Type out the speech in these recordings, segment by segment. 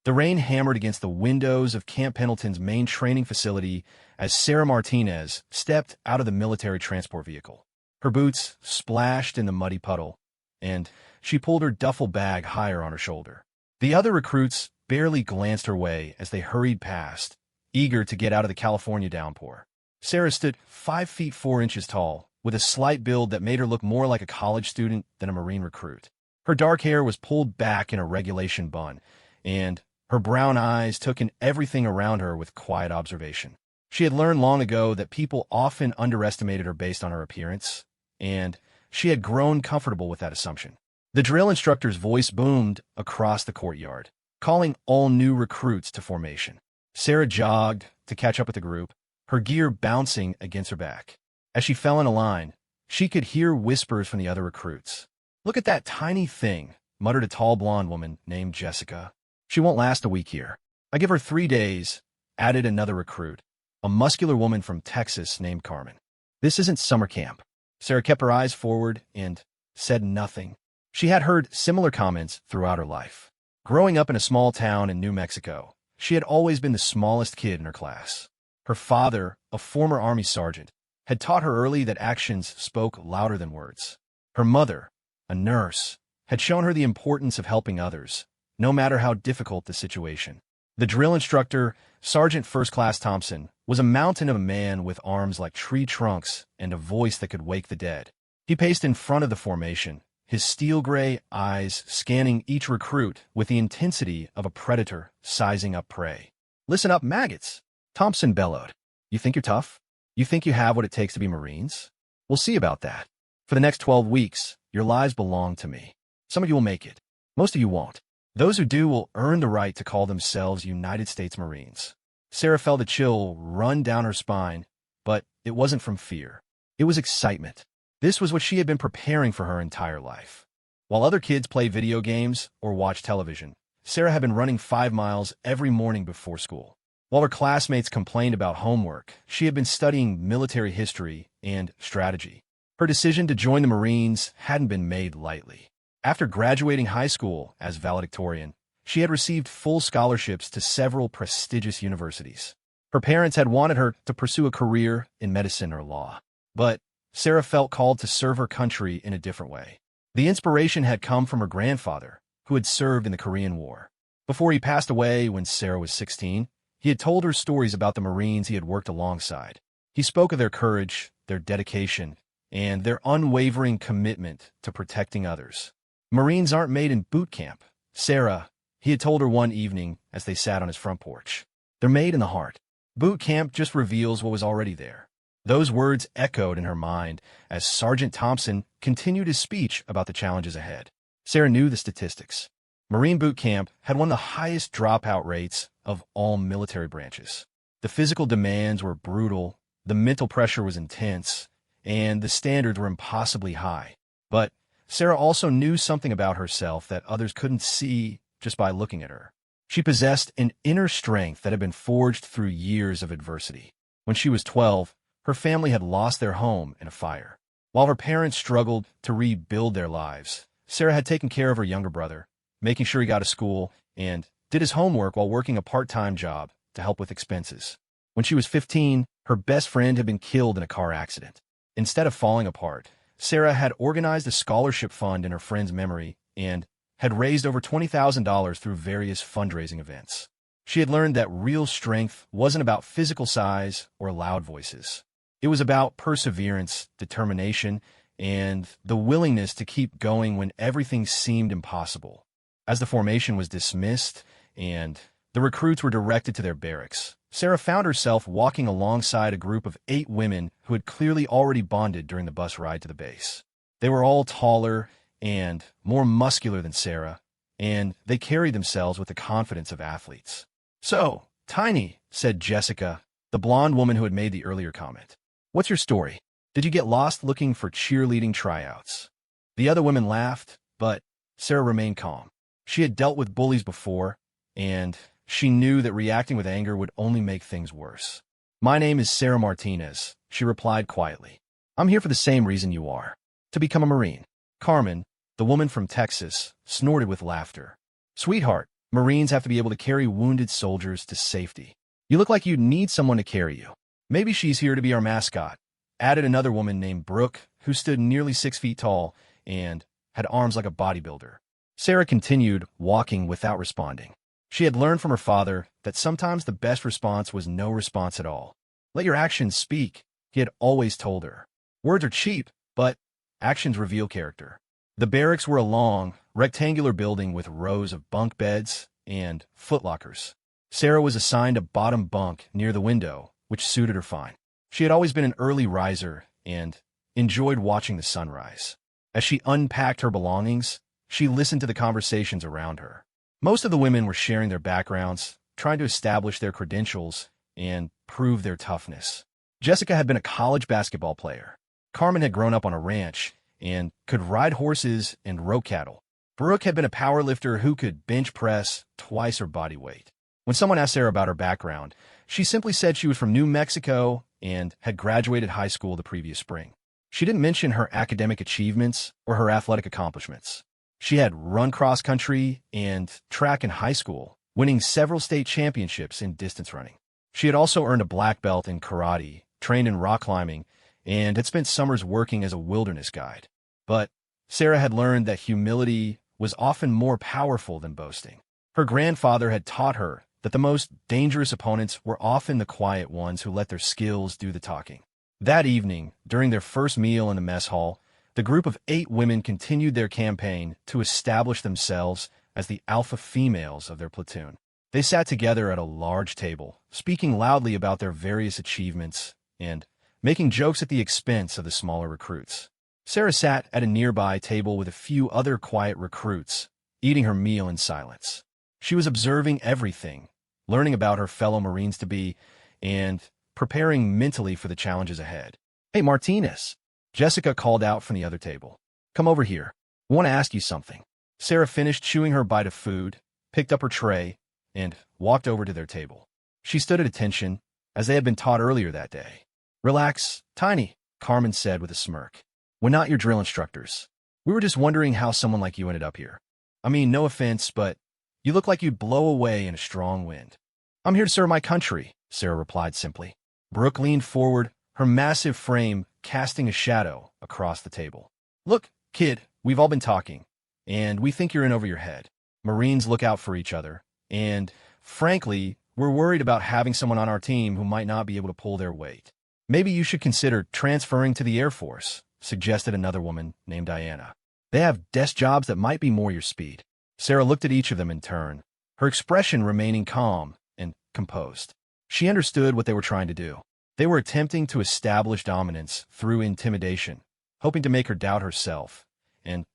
The rain hammered against the windows of Camp Pendleton's main training facility as Sarah Martinez stepped out of the military transport vehicle. Her boots splashed in the muddy puddle, and she pulled her duffel bag higher on her shoulder. The other recruits barely glanced her way as they hurried past, eager to get out of the California downpour. Sarah stood 5 feet 4 inches tall, with a slight build that made her look more like a college student than a Marine recruit. Her dark hair was pulled back in a regulation bun, and her brown eyes took in everything around her with quiet observation. She had learned long ago that people often underestimated her based on her appearance, and she had grown comfortable with that assumption. The drill instructor's voice boomed across the courtyard, calling all new recruits to formation. Sarah jogged to catch up with the group, her gear bouncing against her back. As she fell in a line, she could hear whispers from the other recruits. "Look at that tiny thing," muttered a tall blonde woman named Jessica. "She won't last a week here. I give her 3 days," added another recruit, a muscular woman from Texas named Carmen. "This isn't summer camp." Sarah kept her eyes forward and said nothing. She had heard similar comments throughout her life. Growing up in a small town in New Mexico, she had always been the smallest kid in her class. Her father, a former Army sergeant, had taught her early that actions spoke louder than words. Her mother, a nurse, had shown her the importance of helping others, no matter how difficult the situation. The drill instructor, Sergeant First Class Thompson, was a mountain of a man with arms like tree trunks and a voice that could wake the dead. He paced in front of the formation, his steel-gray eyes scanning each recruit with the intensity of a predator sizing up prey. "Listen up, maggots," Thompson bellowed. "You think you're tough? You think you have what it takes to be Marines? We'll see about that. For the next 12 weeks, your lives belong to me. Some of you will make it. Most of you won't. Those who do will earn the right to call themselves United States Marines." Sarah felt a chill run down her spine, but it wasn't from fear. It was excitement. This was what she had been preparing for her entire life. While other kids play video games or watch television, Sarah had been running 5 miles every morning before school. While her classmates complained about homework, she had been studying military history and strategy. Her decision to join the Marines hadn't been made lightly. After graduating high school as valedictorian, she had received full scholarships to several prestigious universities. Her parents had wanted her to pursue a career in medicine or law, but Sarah felt called to serve her country in a different way. The inspiration had come from her grandfather, who had served in the Korean War. Before he passed away when Sarah was 16, he had told her stories about the Marines he had worked alongside. He spoke of their courage, their dedication, and their unwavering commitment to protecting others. "Marines aren't made in boot camp, Sarah," he had told her one evening as they sat on his front porch. "They're made in the heart. Boot camp just reveals what was already there." Those words echoed in her mind as Sergeant Thompson continued his speech about the challenges ahead. Sarah knew the statistics. Marine boot camp had one of the highest dropout rates of all military branches. The physical demands were brutal, the mental pressure was intense, and the standards were impossibly high. But Sarah also knew something about herself that others couldn't see just by looking at her. She possessed an inner strength that had been forged through years of adversity. When she was 12, her family had lost their home in a fire. While her parents struggled to rebuild their lives, Sarah had taken care of her younger brother, making sure he got to school, and did his homework while working a part-time job to help with expenses. When she was 15, her best friend had been killed in a car accident. Instead of falling apart, Sarah had organized a scholarship fund in her friend's memory and had raised over $20,000 through various fundraising events. She had learned that real strength wasn't about physical size or loud voices. It was about perseverance, determination, and the willingness to keep going when everything seemed impossible. As the formation was dismissed and the recruits were directed to their barracks, Sarah found herself walking alongside a group of 8 women who had clearly already bonded during the bus ride to the base. They were all taller and more muscular than Sarah, and they carried themselves with the confidence of athletes. "So, Tiny," said Jessica, the blonde woman who had made the earlier comment. "What's your story? Did you get lost looking for cheerleading tryouts?" The other women laughed, but Sarah remained calm. She had dealt with bullies before, and she knew that reacting with anger would only make things worse. "My name is Sarah Martinez," she replied quietly. "I'm here for the same reason you are, to become a Marine." Carmen, the woman from Texas, snorted with laughter. "Sweetheart, Marines have to be able to carry wounded soldiers to safety. You look like you'd need someone to carry you. Maybe she's here to be our mascot," added another woman named Brooke, who stood nearly 6 feet tall and had arms like a bodybuilder. Sarah continued walking without responding. She had learned from her father that sometimes the best response was no response at all. "Let your actions speak," he had always told her. "Words are cheap, but actions reveal character." The barracks were a long, rectangular building with rows of bunk beds and footlockers. Sarah was assigned a bottom bunk near the window, which suited her fine. She had always been an early riser and enjoyed watching the sunrise. As she unpacked her belongings, she listened to the conversations around her. Most of the women were sharing their backgrounds, trying to establish their credentials and prove their toughness. Jessica had been a college basketball player. Carmen had grown up on a ranch and could ride horses and row cattle. Brooke had been a powerlifter who could bench press twice her body weight. When someone asked Sarah about her background, she simply said she was from New Mexico and had graduated high school the previous spring. She didn't mention her academic achievements or her athletic accomplishments. She had run cross-country and track in high school, winning several state championships in distance running. She had also earned a black belt in karate, trained in rock climbing, and had spent summers working as a wilderness guide. But Sarah had learned that humility was often more powerful than boasting. Her grandfather had taught her that the most dangerous opponents were often the quiet ones who let their skills do the talking. That evening, during their first meal in the mess hall, the group of 8 women continued their campaign to establish themselves as the alpha females of their platoon. They sat together at a large table, speaking loudly about their various achievements and making jokes at the expense of the smaller recruits. Sarah sat at a nearby table with a few other quiet recruits, eating her meal in silence. She was observing everything, learning about her fellow Marines-to-be, and preparing mentally for the challenges ahead. "Hey, Martinez," Jessica called out from the other table. "Come over here. I want to ask you something." Sarah finished chewing her bite of food, picked up her tray, and walked over to their table. She stood at attention, as they had been taught earlier that day. "Relax, Tiny," Carmen said with a smirk. "We're not your drill instructors. We were just wondering how someone like you ended up here. I mean, no offense, but you look like you'd blow away in a strong wind." "I'm here to serve my country," Sarah replied simply. Brooke leaned forward, her massive frame casting a shadow across the table. "Look, kid, we've all been talking, and we think you're in over your head. Marines look out for each other, and, frankly, we're worried about having someone on our team who might not be able to pull their weight. Maybe you should consider transferring to the Air Force," suggested another woman named Diana. "They have desk jobs that might be more your speed." Sarah looked at each of them in turn, her expression remaining calm and composed. She understood what they were trying to do. They were attempting to establish dominance through intimidation, hoping to make her doubt herself and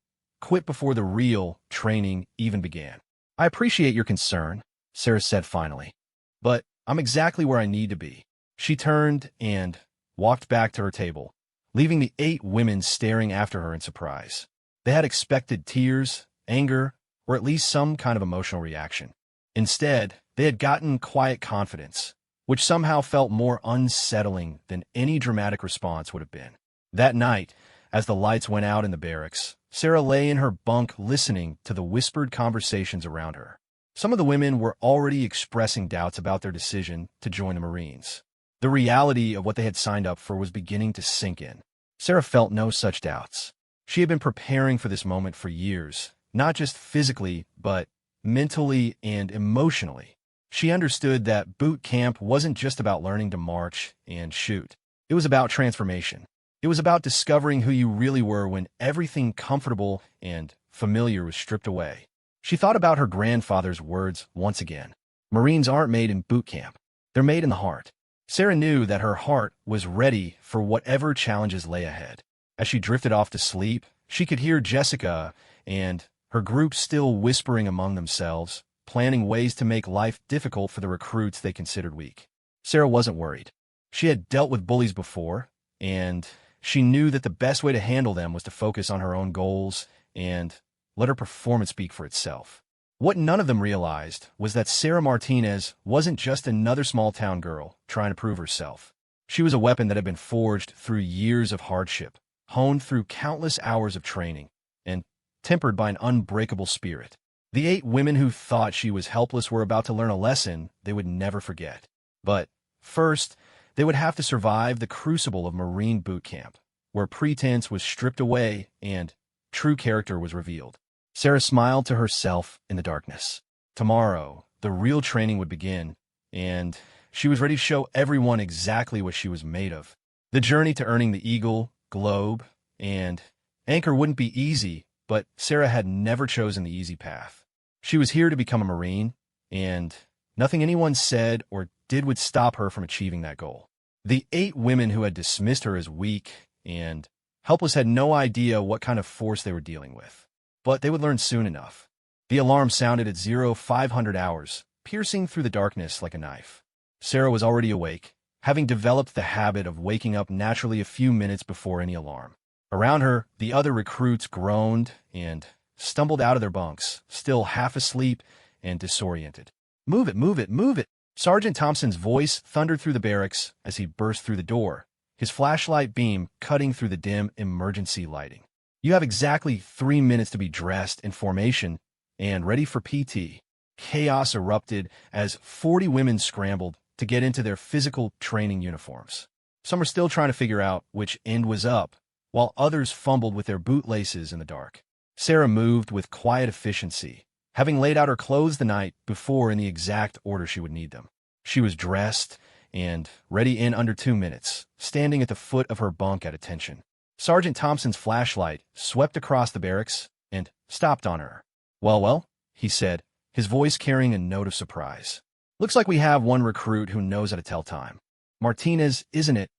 quit before the real training even began. "I appreciate your concern," Sarah said finally, "but I'm exactly where I need to be." She turned and walked back to her table, leaving the 8 women staring after her in surprise. They had expected tears, anger, or at least some kind of emotional reaction. Instead, they had gotten quiet confidence, which somehow felt more unsettling than any dramatic response would have been. That night, as the lights went out in the barracks, Sarah lay in her bunk listening to the whispered conversations around her. Some of the women were already expressing doubts about their decision to join the Marines. The reality of what they had signed up for was beginning to sink in. Sarah felt no such doubts. She had been preparing for this moment for years, not just physically, but mentally and emotionally. She understood that boot camp wasn't just about learning to march and shoot. It was about transformation. It was about discovering who you really were when everything comfortable and familiar was stripped away. She thought about her grandfather's words once again. "Marines aren't made in boot camp. They're made in the heart." Sarah knew that her heart was ready for whatever challenges lay ahead. As she drifted off to sleep, she could hear Jessica and her group still whispering among themselves, planning ways to make life difficult for the recruits they considered weak. Sarah wasn't worried. She had dealt with bullies before, and she knew that the best way to handle them was to focus on her own goals and let her performance speak for itself. What none of them realized was that Sarah Martinez wasn't just another small-town girl trying to prove herself. She was a weapon that had been forged through years of hardship, honed through countless hours of training, and tempered by an unbreakable spirit. The 8 women who thought she was helpless were about to learn a lesson they would never forget. But first, they would have to survive the crucible of Marine boot camp, where pretense was stripped away and true character was revealed. Sarah smiled to herself in the darkness. Tomorrow, the real training would begin, and she was ready to show everyone exactly what she was made of. The journey to earning the Eagle, Globe, and Anchor wouldn't be easy, but Sarah had never chosen the easy path. She was here to become a Marine, and nothing anyone said or did would stop her from achieving that goal. The 8 women who had dismissed her as weak and helpless had no idea what kind of force they were dealing with. But they would learn soon enough. The alarm sounded at 0500 hours, piercing through the darkness like a knife. Sarah was already awake, having developed the habit of waking up naturally a few minutes before any alarm. Around her, the other recruits groaned and stumbled out of their bunks, still half asleep and disoriented. "Move it, move it, move it!" Sergeant Thompson's voice thundered through the barracks as he burst through the door, his flashlight beam cutting through the dim emergency lighting. "You have exactly 3 minutes to be dressed in formation and ready for PT." Chaos erupted as 40 women scrambled to get into their physical training uniforms. Some were still trying to figure out which end was up, while others fumbled with their bootlaces in the dark. Sarah moved with quiet efficiency, having laid out her clothes the night before in the exact order she would need them. She was dressed and ready in under 2 minutes, standing at the foot of her bunk at attention. Sergeant Thompson's flashlight swept across the barracks and stopped on her. Well, he said, his voice carrying a note of surprise. "Looks like we have one recruit who knows how to tell time. Martinez, isn't it?"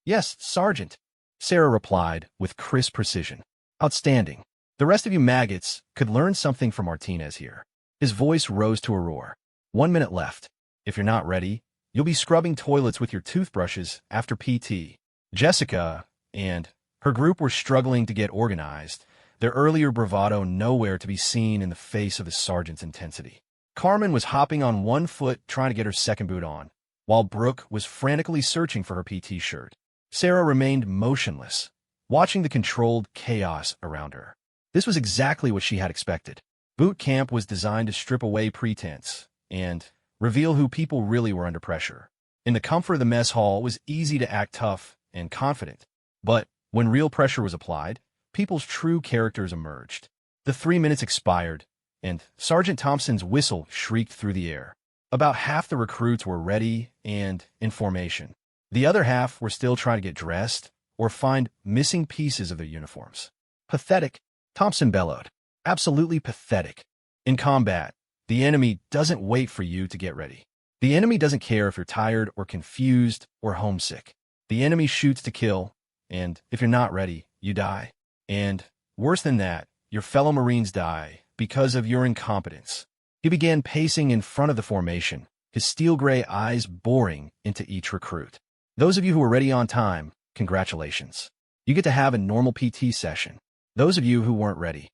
"Yes, Sergeant," Sarah replied with crisp precision. "Outstanding. The rest of you maggots could learn something from Martinez here." His voice rose to a roar. 1 minute left. If you're not ready, you'll be scrubbing toilets with your toothbrushes after PT. Jessica and her group were struggling to get organized, their earlier bravado nowhere to be seen in the face of the sergeant's intensity. Carmen was hopping on one foot trying to get her second boot on, while Brooke was frantically searching for her PT shirt. Sarah remained motionless, watching the controlled chaos around her. This was exactly what she had expected. Boot camp was designed to strip away pretense and reveal who people really were under pressure. In the comfort of the mess hall, it was easy to act tough and confident. But when real pressure was applied, people's true characters emerged. The 3 minutes expired, and Sergeant Thompson's whistle shrieked through the air. About half the recruits were ready and in formation. The other half were still trying to get dressed or find missing pieces of their uniforms. "Pathetic," Thompson bellowed. "Absolutely pathetic. In combat, the enemy doesn't wait for you to get ready. The enemy doesn't care if you're tired or confused or homesick. The enemy shoots to kill, and if you're not ready, you die. And worse than that, your fellow Marines die because of your incompetence." He began pacing in front of the formation, his steel-gray eyes boring into each recruit. "Those of you who are ready on time, congratulations. You get to have a normal PT session. Those of you who weren't ready."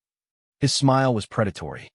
His smile was predatory.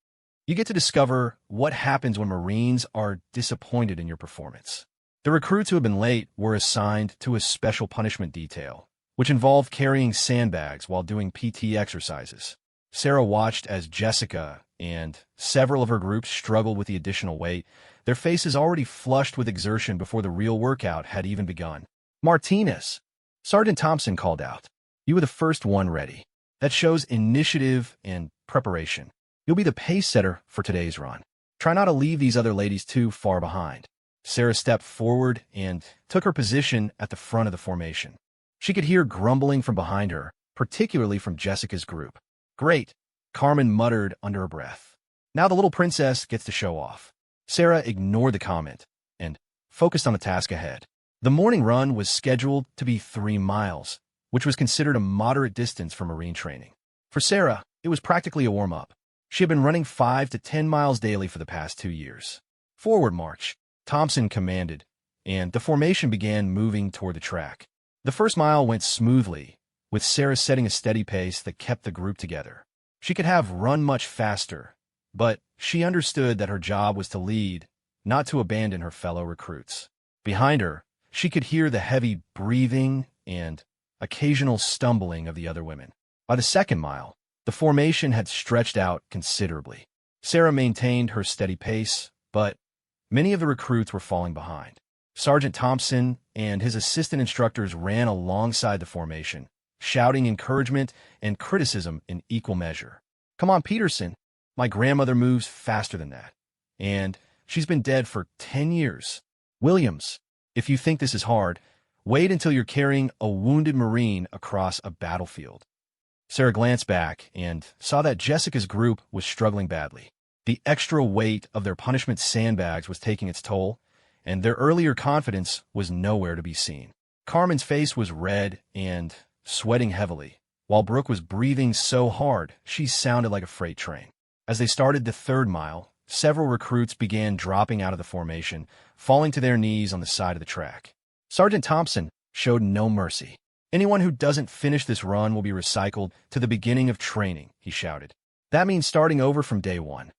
"You get to discover what happens when Marines are disappointed in your performance." The recruits who had been late were assigned to a special punishment detail, which involved carrying sandbags while doing PT exercises. Sarah watched as Jessica and several of her groups struggled with the additional weight, their faces already flushed with exertion before the real workout had even begun. "Martinez," Sergeant Thompson called out. "You were the first one ready. That shows initiative and preparation. You'll be the pace setter for today's run. Try not to leave these other ladies too far behind." Sarah stepped forward and took her position at the front of the formation. She could hear grumbling from behind her, particularly from Jessica's group. "Great," Carmen muttered under her breath. "Now the little princess gets to show off." Sarah ignored the comment and focused on the task ahead. The morning run was scheduled to be 3 miles, which was considered a moderate distance for Marine training. For Sarah, it was practically a warm-up. She had been running 5 to 10 miles daily for the past 2 years. "Forward march," Thompson commanded, and the formation began moving toward the track. The first mile went smoothly, with Sarah setting a steady pace that kept the group together. She could have run much faster, but she understood that her job was to lead, not to abandon her fellow recruits. Behind her, she could hear the heavy breathing and occasional stumbling of the other women. By the second mile, the formation had stretched out considerably. Sarah maintained her steady pace, but many of the recruits were falling behind. Sergeant Thompson and his assistant instructors ran alongside the formation, shouting encouragement and criticism in equal measure. "Come on, Peterson. My grandmother moves faster than that. And she's been dead for 10 years. Williams, if you think this is hard, wait until you're carrying a wounded Marine across a battlefield." Sarah glanced back and saw that Jessica's group was struggling badly. The extra weight of their punishment sandbags was taking its toll, and their earlier confidence was nowhere to be seen. Carmen's face was red and sweating heavily, while Brooke was breathing so hard she sounded like a freight train. As they started the 3rd mile, several recruits began dropping out of the formation, falling to their knees on the side of the track. Sergeant Thompson showed no mercy. "Anyone who doesn't finish this run will be recycled to the beginning of training," he shouted. That means starting over from day 1.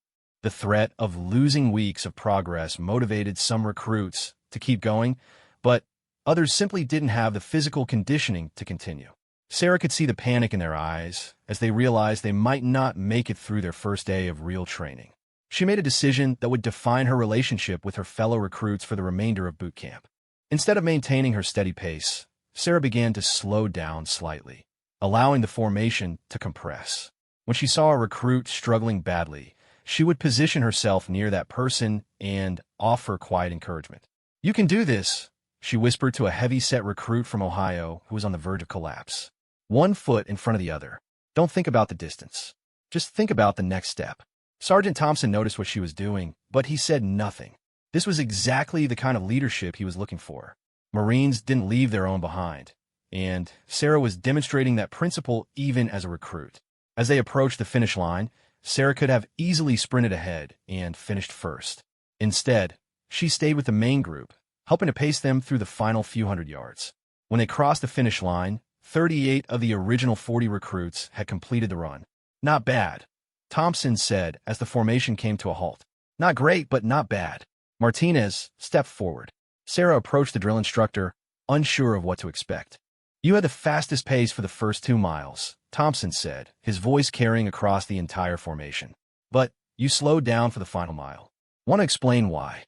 The threat of losing weeks of progress motivated some recruits to keep going, but others simply didn't have the physical conditioning to continue. Sarah could see the panic in their eyes as they realized they might not make it through their first day of real training. She made a decision that would define her relationship with her fellow recruits for the remainder of boot camp. Instead of maintaining her steady pace, Sarah began to slow down slightly, allowing the formation to compress. When she saw a recruit struggling badly, she would position herself near that person and offer quiet encouragement. "You can do this," she whispered to a heavy-set recruit from Ohio who was on the verge of collapse. One foot in front of the other. Don't think about the distance. Just think about the next step. Sergeant Thompson noticed what she was doing, but he said nothing. This was exactly the kind of leadership he was looking for. Marines didn't leave their own behind, and Sarah was demonstrating that principle even as a recruit. As they approached the finish line, Sarah could have easily sprinted ahead and finished first. Instead, she stayed with the main group, helping to pace them through the final few hundred yards. When they crossed the finish line, 38 of the original 40 recruits had completed the run. "Not bad," Thompson said as the formation came to a halt. "Not great, but not bad." Martinez stepped forward. Sarah approached the drill instructor, unsure of what to expect. "You had the fastest pace for the first 2 miles, Thompson said, his voice carrying across the entire formation. "But you slowed down for the final mile. Want to explain why?"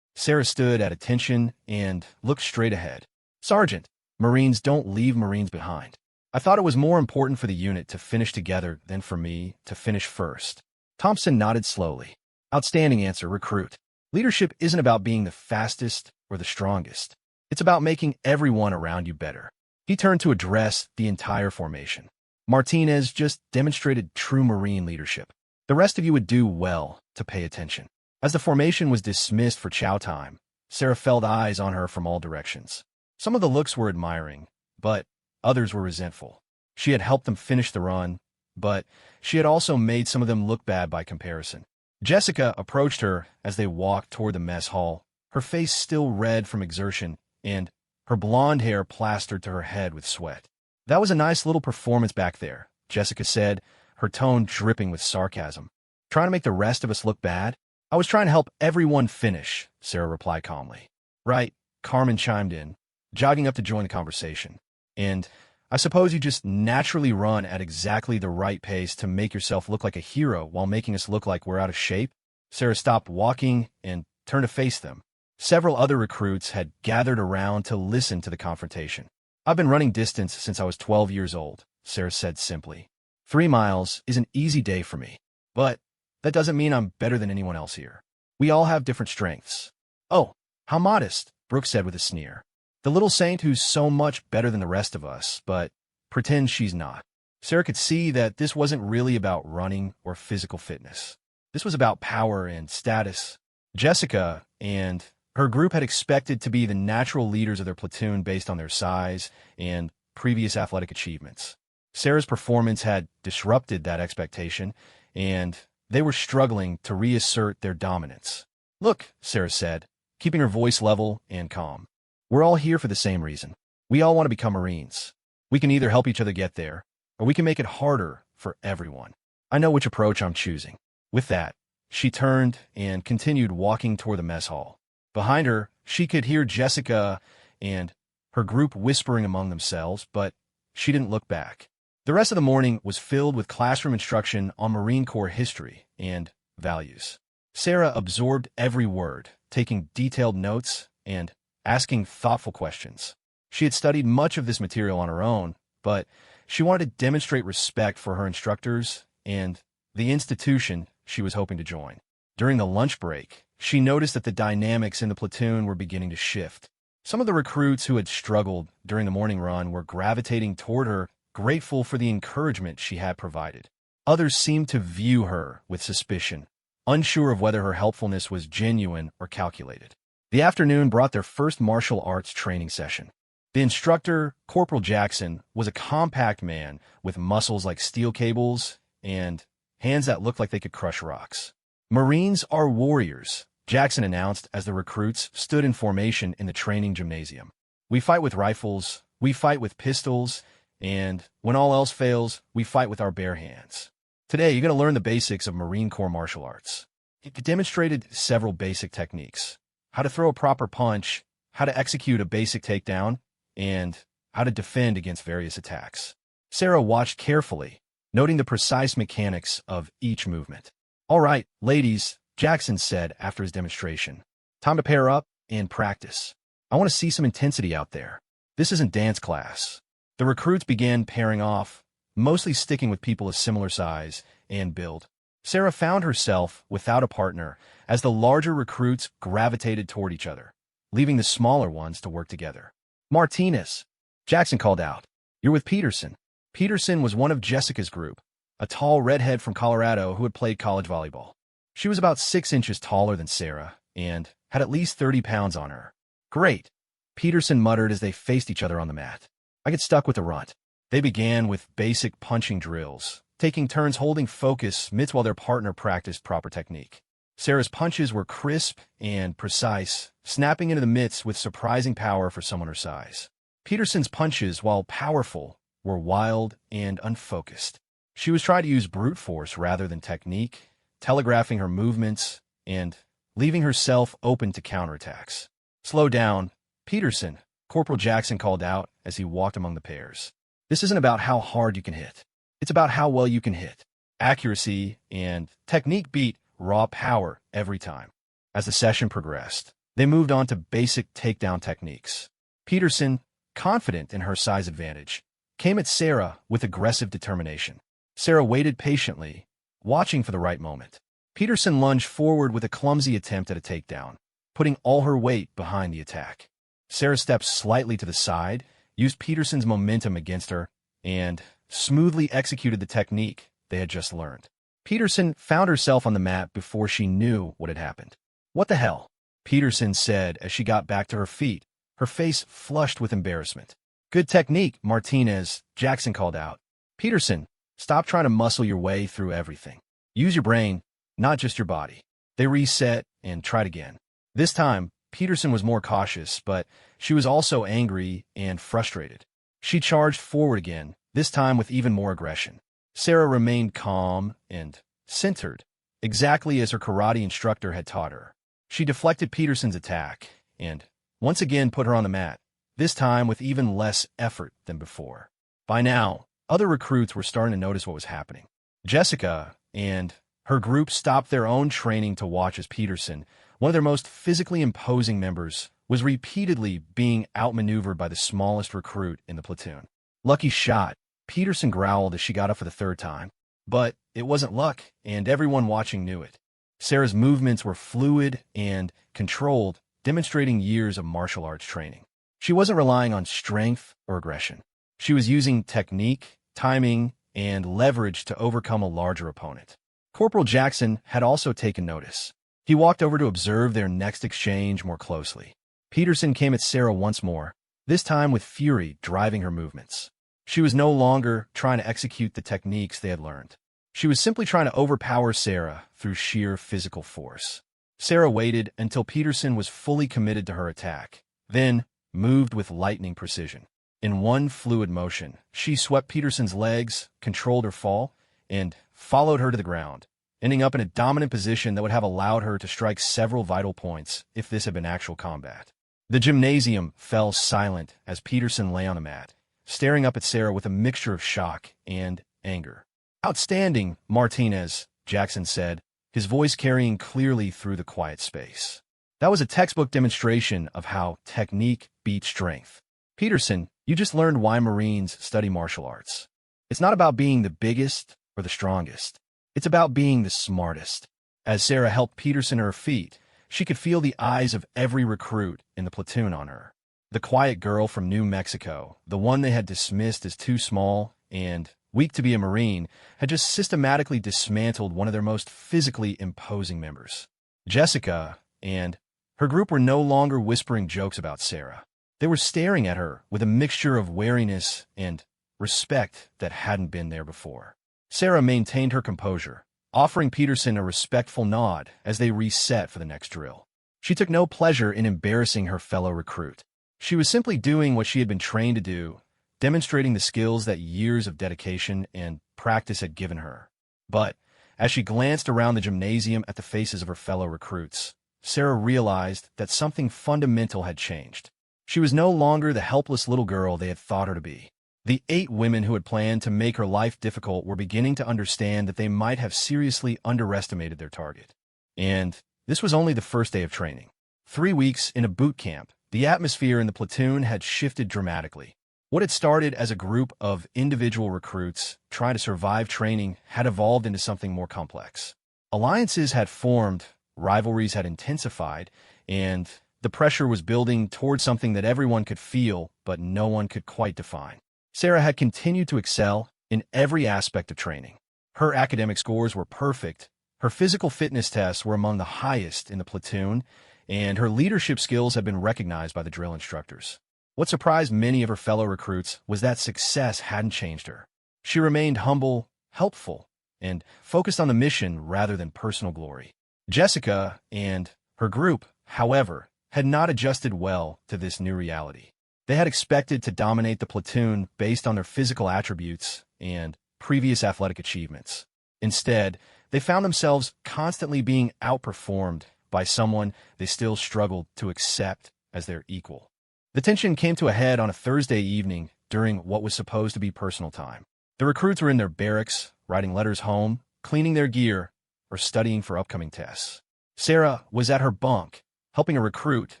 Sarah stood at attention and looked straight ahead. "Sergeant, Marines don't leave Marines behind. I thought it was more important for the unit to finish together than for me to finish first." Thompson nodded slowly. "Outstanding answer, recruit. Leadership isn't about being the fastest or the strongest. It's about making everyone around you better." He turned to address the entire formation. "Martinez just demonstrated true Marine leadership. The rest of you would do well to pay attention." As the formation was dismissed for chow time, Sarah felt eyes on her from all directions. Some of the looks were admiring, but others were resentful. She had helped them finish the run, but she had also made some of them look bad by comparison. Jessica approached her as they walked toward the mess hall, her face still red from exertion and her blonde hair plastered to her head with sweat. "That was a nice little performance back there," Jessica said, her tone dripping with sarcasm. "Trying to make the rest of us look bad?" "I was trying to help everyone finish," Sarah replied calmly. "Right," Carmen chimed in, jogging up to join the conversation. "And I suppose you just naturally run at exactly the right pace to make yourself look like a hero while making us look like we're out of shape?" Sarah stopped walking and turned to face them. Several other recruits had gathered around to listen to the confrontation. "I've been running distance since I was 12 years old," Sarah said simply. 3 miles is an easy day for me, but that doesn't mean I'm better than anyone else here. We all have different strengths." "Oh, how modest," Brooke said with a sneer. "The little saint who's so much better than the rest of us, but pretends she's not." Sarah could see that this wasn't really about running or physical fitness. This was about power and status. Jessica and her group had expected to be the natural leaders of their platoon based on their size and previous athletic achievements. Sarah's performance had disrupted that expectation, and they were struggling to reassert their dominance. "Look," Sarah said, keeping her voice level and calm. "We're all here for the same reason. We all want to become Marines. We can either help each other get there, or we can make it harder for everyone. I know which approach I'm choosing." With that, she turned and continued walking toward the mess hall. Behind her, she could hear Jessica and her group whispering among themselves, but she didn't look back. The rest of the morning was filled with classroom instruction on Marine Corps history and values. Sarah absorbed every word, taking detailed notes and asking thoughtful questions. She had studied much of this material on her own, but she wanted to demonstrate respect for her instructors and the institution she was hoping to join. During the lunch break, she noticed that the dynamics in the platoon were beginning to shift. Some of the recruits who had struggled during the morning run were gravitating toward her, grateful for the encouragement she had provided. Others seemed to view her with suspicion, unsure of whether her helpfulness was genuine or calculated. The afternoon brought their first martial arts training session. The instructor, Corporal Jackson, was a compact man with muscles like steel cables and hands that looked like they could crush rocks. "Marines are warriors," Jackson announced as the recruits stood in formation in the training gymnasium. "We fight with rifles, we fight with pistols, and when all else fails, we fight with our bare hands. Today, you're going to learn the basics of Marine Corps martial arts." It demonstrated several basic techniques: how to throw a proper punch, how to execute a basic takedown, and how to defend against various attacks. Sarah watched carefully, noting the precise mechanics of each movement. "All right, ladies," Jackson said after his demonstration. "Time to pair up and practice. I want to see some intensity out there. This isn't dance class." The recruits began pairing off, mostly sticking with people of similar size and build. Sarah found herself without a partner as the larger recruits gravitated toward each other, leaving the smaller ones to work together. "Martinez," Jackson called out. "You're with Peterson." Peterson was one of Jessica's group, a tall redhead from Colorado who had played college volleyball. She was about 6 inches taller than Sarah and had at least 30 pounds on her. "Great," Peterson muttered as they faced each other on the mat. "I get stuck with the runt." They began with basic punching drills, taking turns holding focus midst while their partner practiced proper technique. Sarah's punches were crisp and precise, snapping into the mitts with surprising power for someone her size. Peterson's punches, while powerful, were wild and unfocused. She was trying to use brute force rather than technique, telegraphing her movements and leaving herself open to counterattacks. "Slow down, Peterson," Corporal Jackson called out as he walked among the pairs. "This isn't about how hard you can hit. It's about how well you can hit. Accuracy and technique beat raw power every time." As the session progressed, they moved on to basic takedown techniques. Peterson, confident in her size advantage, came at Sarah with aggressive determination. Sarah waited patiently, watching for the right moment. Peterson lunged forward with a clumsy attempt at a takedown, putting all her weight behind the attack. Sarah stepped slightly to the side, used Peterson's momentum against her, and smoothly executed the technique they had just learned. Peterson found herself on the mat before she knew what had happened. "What the hell?" Peterson said as she got back to her feet, her face flushed with embarrassment. "Good technique, Martinez," Jackson called out. "Peterson, stop trying to muscle your way through everything. Use your brain, not just your body." They reset and tried again. This time, Peterson was more cautious, but she was also angry and frustrated. She charged forward again, this time with even more aggression. Sarah remained calm and centered, exactly as her karate instructor had taught her. She deflected Peterson's attack and once again put her on the mat, this time with even less effort than before. By now, other recruits were starting to notice what was happening. Jessica and her group stopped their own training to watch as Peterson, one of their most physically imposing members, was repeatedly being outmaneuvered by the smallest recruit in the platoon. "Lucky shot," Peterson growled as she got up for the third time. But it wasn't luck, and everyone watching knew it. Sarah's movements were fluid and controlled, demonstrating years of martial arts training. She wasn't relying on strength or aggression. She was using technique, timing, and leverage to overcome a larger opponent. Corporal Jackson had also taken notice. He walked over to observe their next exchange more closely. Peterson came at Sarah once more, this time with fury driving her movements. She was no longer trying to execute the techniques they had learned. She was simply trying to overpower Sarah through sheer physical force. Sarah waited until Peterson was fully committed to her attack, then moved with lightning precision. In one fluid motion, she swept Peterson's legs, controlled her fall, and followed her to the ground, ending up in a dominant position that would have allowed her to strike several vital points if this had been actual combat. The gymnasium fell silent as Peterson lay on the mat, staring up at Sarah with a mixture of shock and anger. "Outstanding, Martinez," Jackson said, his voice carrying clearly through the quiet space. That was a textbook demonstration of how technique beats strength. Peterson, you just learned why Marines study martial arts. It's not about being the biggest or the strongest. It's about being the smartest. As Sarah helped Peterson to her feet, she could feel the eyes of every recruit in the platoon on her. The quiet girl from New Mexico, the one they had dismissed as too small and weak to be a Marine, had just systematically dismantled one of their most physically imposing members. Jessica and her group were no longer whispering jokes about Sarah. They were staring at her with a mixture of wariness and respect that hadn't been there before. Sarah maintained her composure, offering Peterson a respectful nod as they reset for the next drill. She took no pleasure in embarrassing her fellow recruit. She was simply doing what she had been trained to do, demonstrating the skills that years of dedication and practice had given her. But as she glanced around the gymnasium at the faces of her fellow recruits, Sarah realized that something fundamental had changed. She was no longer the helpless little girl they had thought her to be. The 8 women who had planned to make her life difficult were beginning to understand that they might have seriously underestimated their target. And this was only the first day of training. 3 weeks in a boot camp, the atmosphere in the platoon had shifted dramatically. What had started as a group of individual recruits trying to survive training had evolved into something more complex. Alliances had formed, rivalries had intensified, and the pressure was building towards something that everyone could feel but no one could quite define. Sarah had continued to excel in every aspect of training. Her academic scores were perfect, her physical fitness tests were among the highest in the platoon, and her leadership skills had been recognized by the drill instructors. What surprised many of her fellow recruits was that success hadn't changed her. She remained humble, helpful, and focused on the mission rather than personal glory. Jessica and her group, however, had not adjusted well to this new reality. They had expected to dominate the platoon based on their physical attributes and previous athletic achievements. Instead, they found themselves constantly being outperformed by someone they still struggled to accept as their equal. The tension came to a head on a Thursday evening during what was supposed to be personal time. The recruits were in their barracks, writing letters home, cleaning their gear, or studying for upcoming tests. Sarah was at her bunk, helping a recruit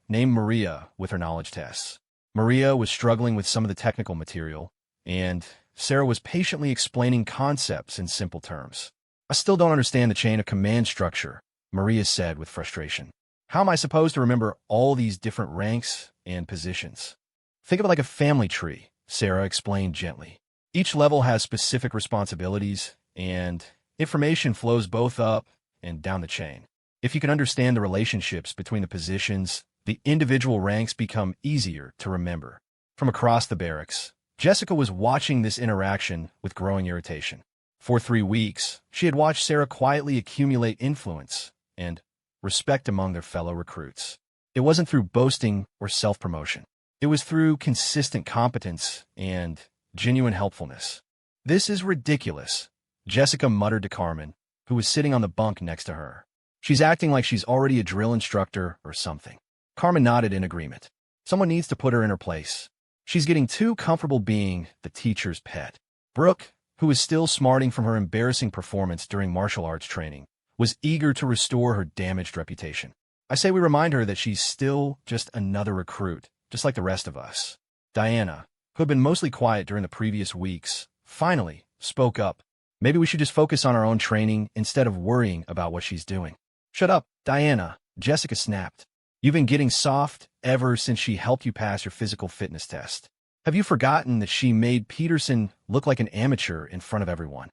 named Maria with her knowledge tests. Maria was struggling with some of the technical material, and Sarah was patiently explaining concepts in simple terms. "I still don't understand the chain of command structure," Maria said with frustration. "How am I supposed to remember all these different ranks and positions?" "Think of it like a family tree," Sarah explained gently. "Each level has specific responsibilities, and information flows both up and down the chain. If you can understand the relationships between the positions, the individual ranks become easier to remember." From across the barracks, Jessica was watching this interaction with growing irritation. For 3 weeks, she had watched Sarah quietly accumulate influence and respect among their fellow recruits. It wasn't through boasting or self-promotion. It was through consistent competence and genuine helpfulness. "This is ridiculous," Jessica muttered to Carmen, who was sitting on the bunk next to her. "She's acting like she's already a drill instructor or something." Carmen nodded in agreement. "Someone needs to put her in her place. She's getting too comfortable being the teacher's pet." Brooke, who was still smarting from her embarrassing performance during martial arts training, was eager to restore her damaged reputation. "I say we remind her that she's still just another recruit, just like the rest of us." Diana, who had been mostly quiet during the previous weeks, finally spoke up. "Maybe we should just focus on our own training instead of worrying about what she's doing." "Shut up, Diana," Jessica snapped. "You've been getting soft ever since she helped you pass your physical fitness test. Have you forgotten that she made Peterson look like an amateur in front of everyone?"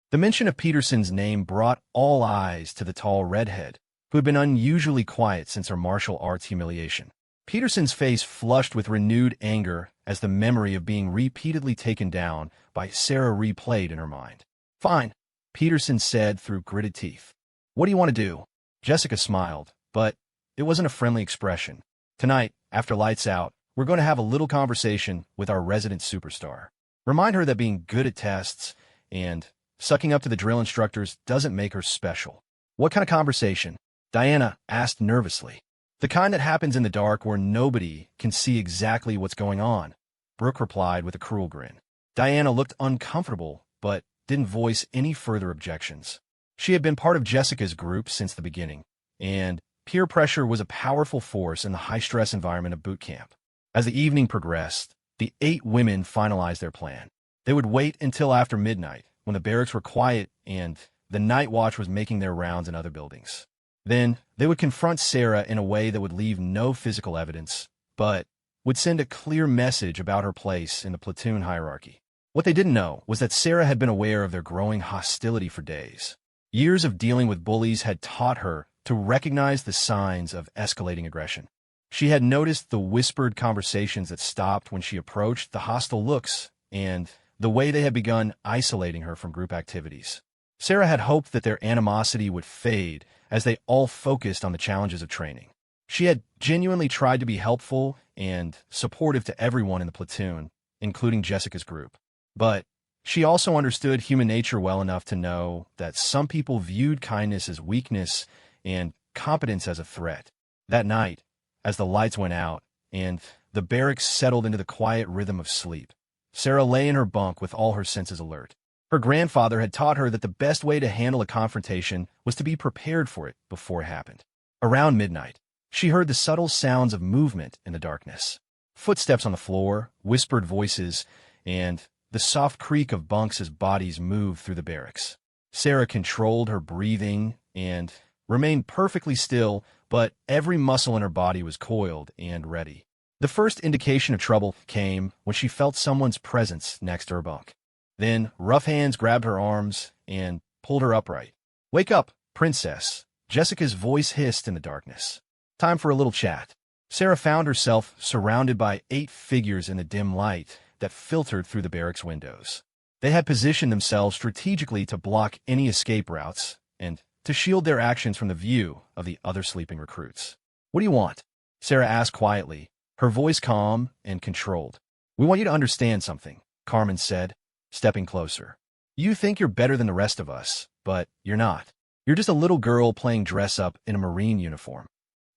The mention of Peterson's name brought all eyes to the tall redhead, who had been unusually quiet since her martial arts humiliation. Peterson's face flushed with renewed anger as the memory of being repeatedly taken down by Sarah replayed in her mind. "Fine," Peterson said through gritted teeth. "What do you want to do?" Jessica smiled, but it wasn't a friendly expression. "Tonight, after lights out, we're going to have a little conversation with our resident superstar. Remind her that being good at tests and sucking up to the drill instructors doesn't make her special." "What kind of conversation?" Diana asked nervously. "The kind that happens in the dark where nobody can see exactly what's going on," Brooke replied with a cruel grin. Diana looked uncomfortable, but didn't voice any further objections. She had been part of Jessica's group since the beginning, and peer pressure was a powerful force in the high-stress environment of boot camp. As the evening progressed, the 8 women finalized their plan. They would wait until after midnight, when the barracks were quiet and the night watch was making their rounds in other buildings. Then, they would confront Sarah in a way that would leave no physical evidence, but would send a clear message about her place in the platoon hierarchy. What they didn't know was that Sarah had been aware of their growing hostility for days. Years of dealing with bullies had taught her to recognize the signs of escalating aggression. She had noticed the whispered conversations that stopped when she approached, the hostile looks, and the way they had begun isolating her from group activities. Sarah had hoped that their animosity would fade as they all focused on the challenges of training. She had genuinely tried to be helpful and supportive to everyone in the platoon, including Jessica's group. But she also understood human nature well enough to know that some people viewed kindness as weakness and competence as a threat. That night, as the lights went out and the barracks settled into the quiet rhythm of sleep, Sarah lay in her bunk with all her senses alert. Her grandfather had taught her that the best way to handle a confrontation was to be prepared for it before it happened. Around midnight, she heard the subtle sounds of movement in the darkness. Footsteps on the floor, whispered voices, and the soft creak of bunks as bodies moved through the barracks. Sarah controlled her breathing and remained perfectly still, but every muscle in her body was coiled and ready. The first indication of trouble came when she felt someone's presence next to her bunk. Then rough hands grabbed her arms and pulled her upright. "Wake up, princess," Jessica's voice hissed in the darkness. "Time for a little chat." Sarah found herself surrounded by 8 figures in the dim light that filtered through the barracks windows. They had positioned themselves strategically to block any escape routes and to shield their actions from the view of the other sleeping recruits. "What do you want?" Sarah asked quietly, her voice calm and controlled. "We want you to understand something," Carmen said, stepping closer. "You think you're better than the rest of us, but you're not. You're just a little girl playing dress-up in a Marine uniform."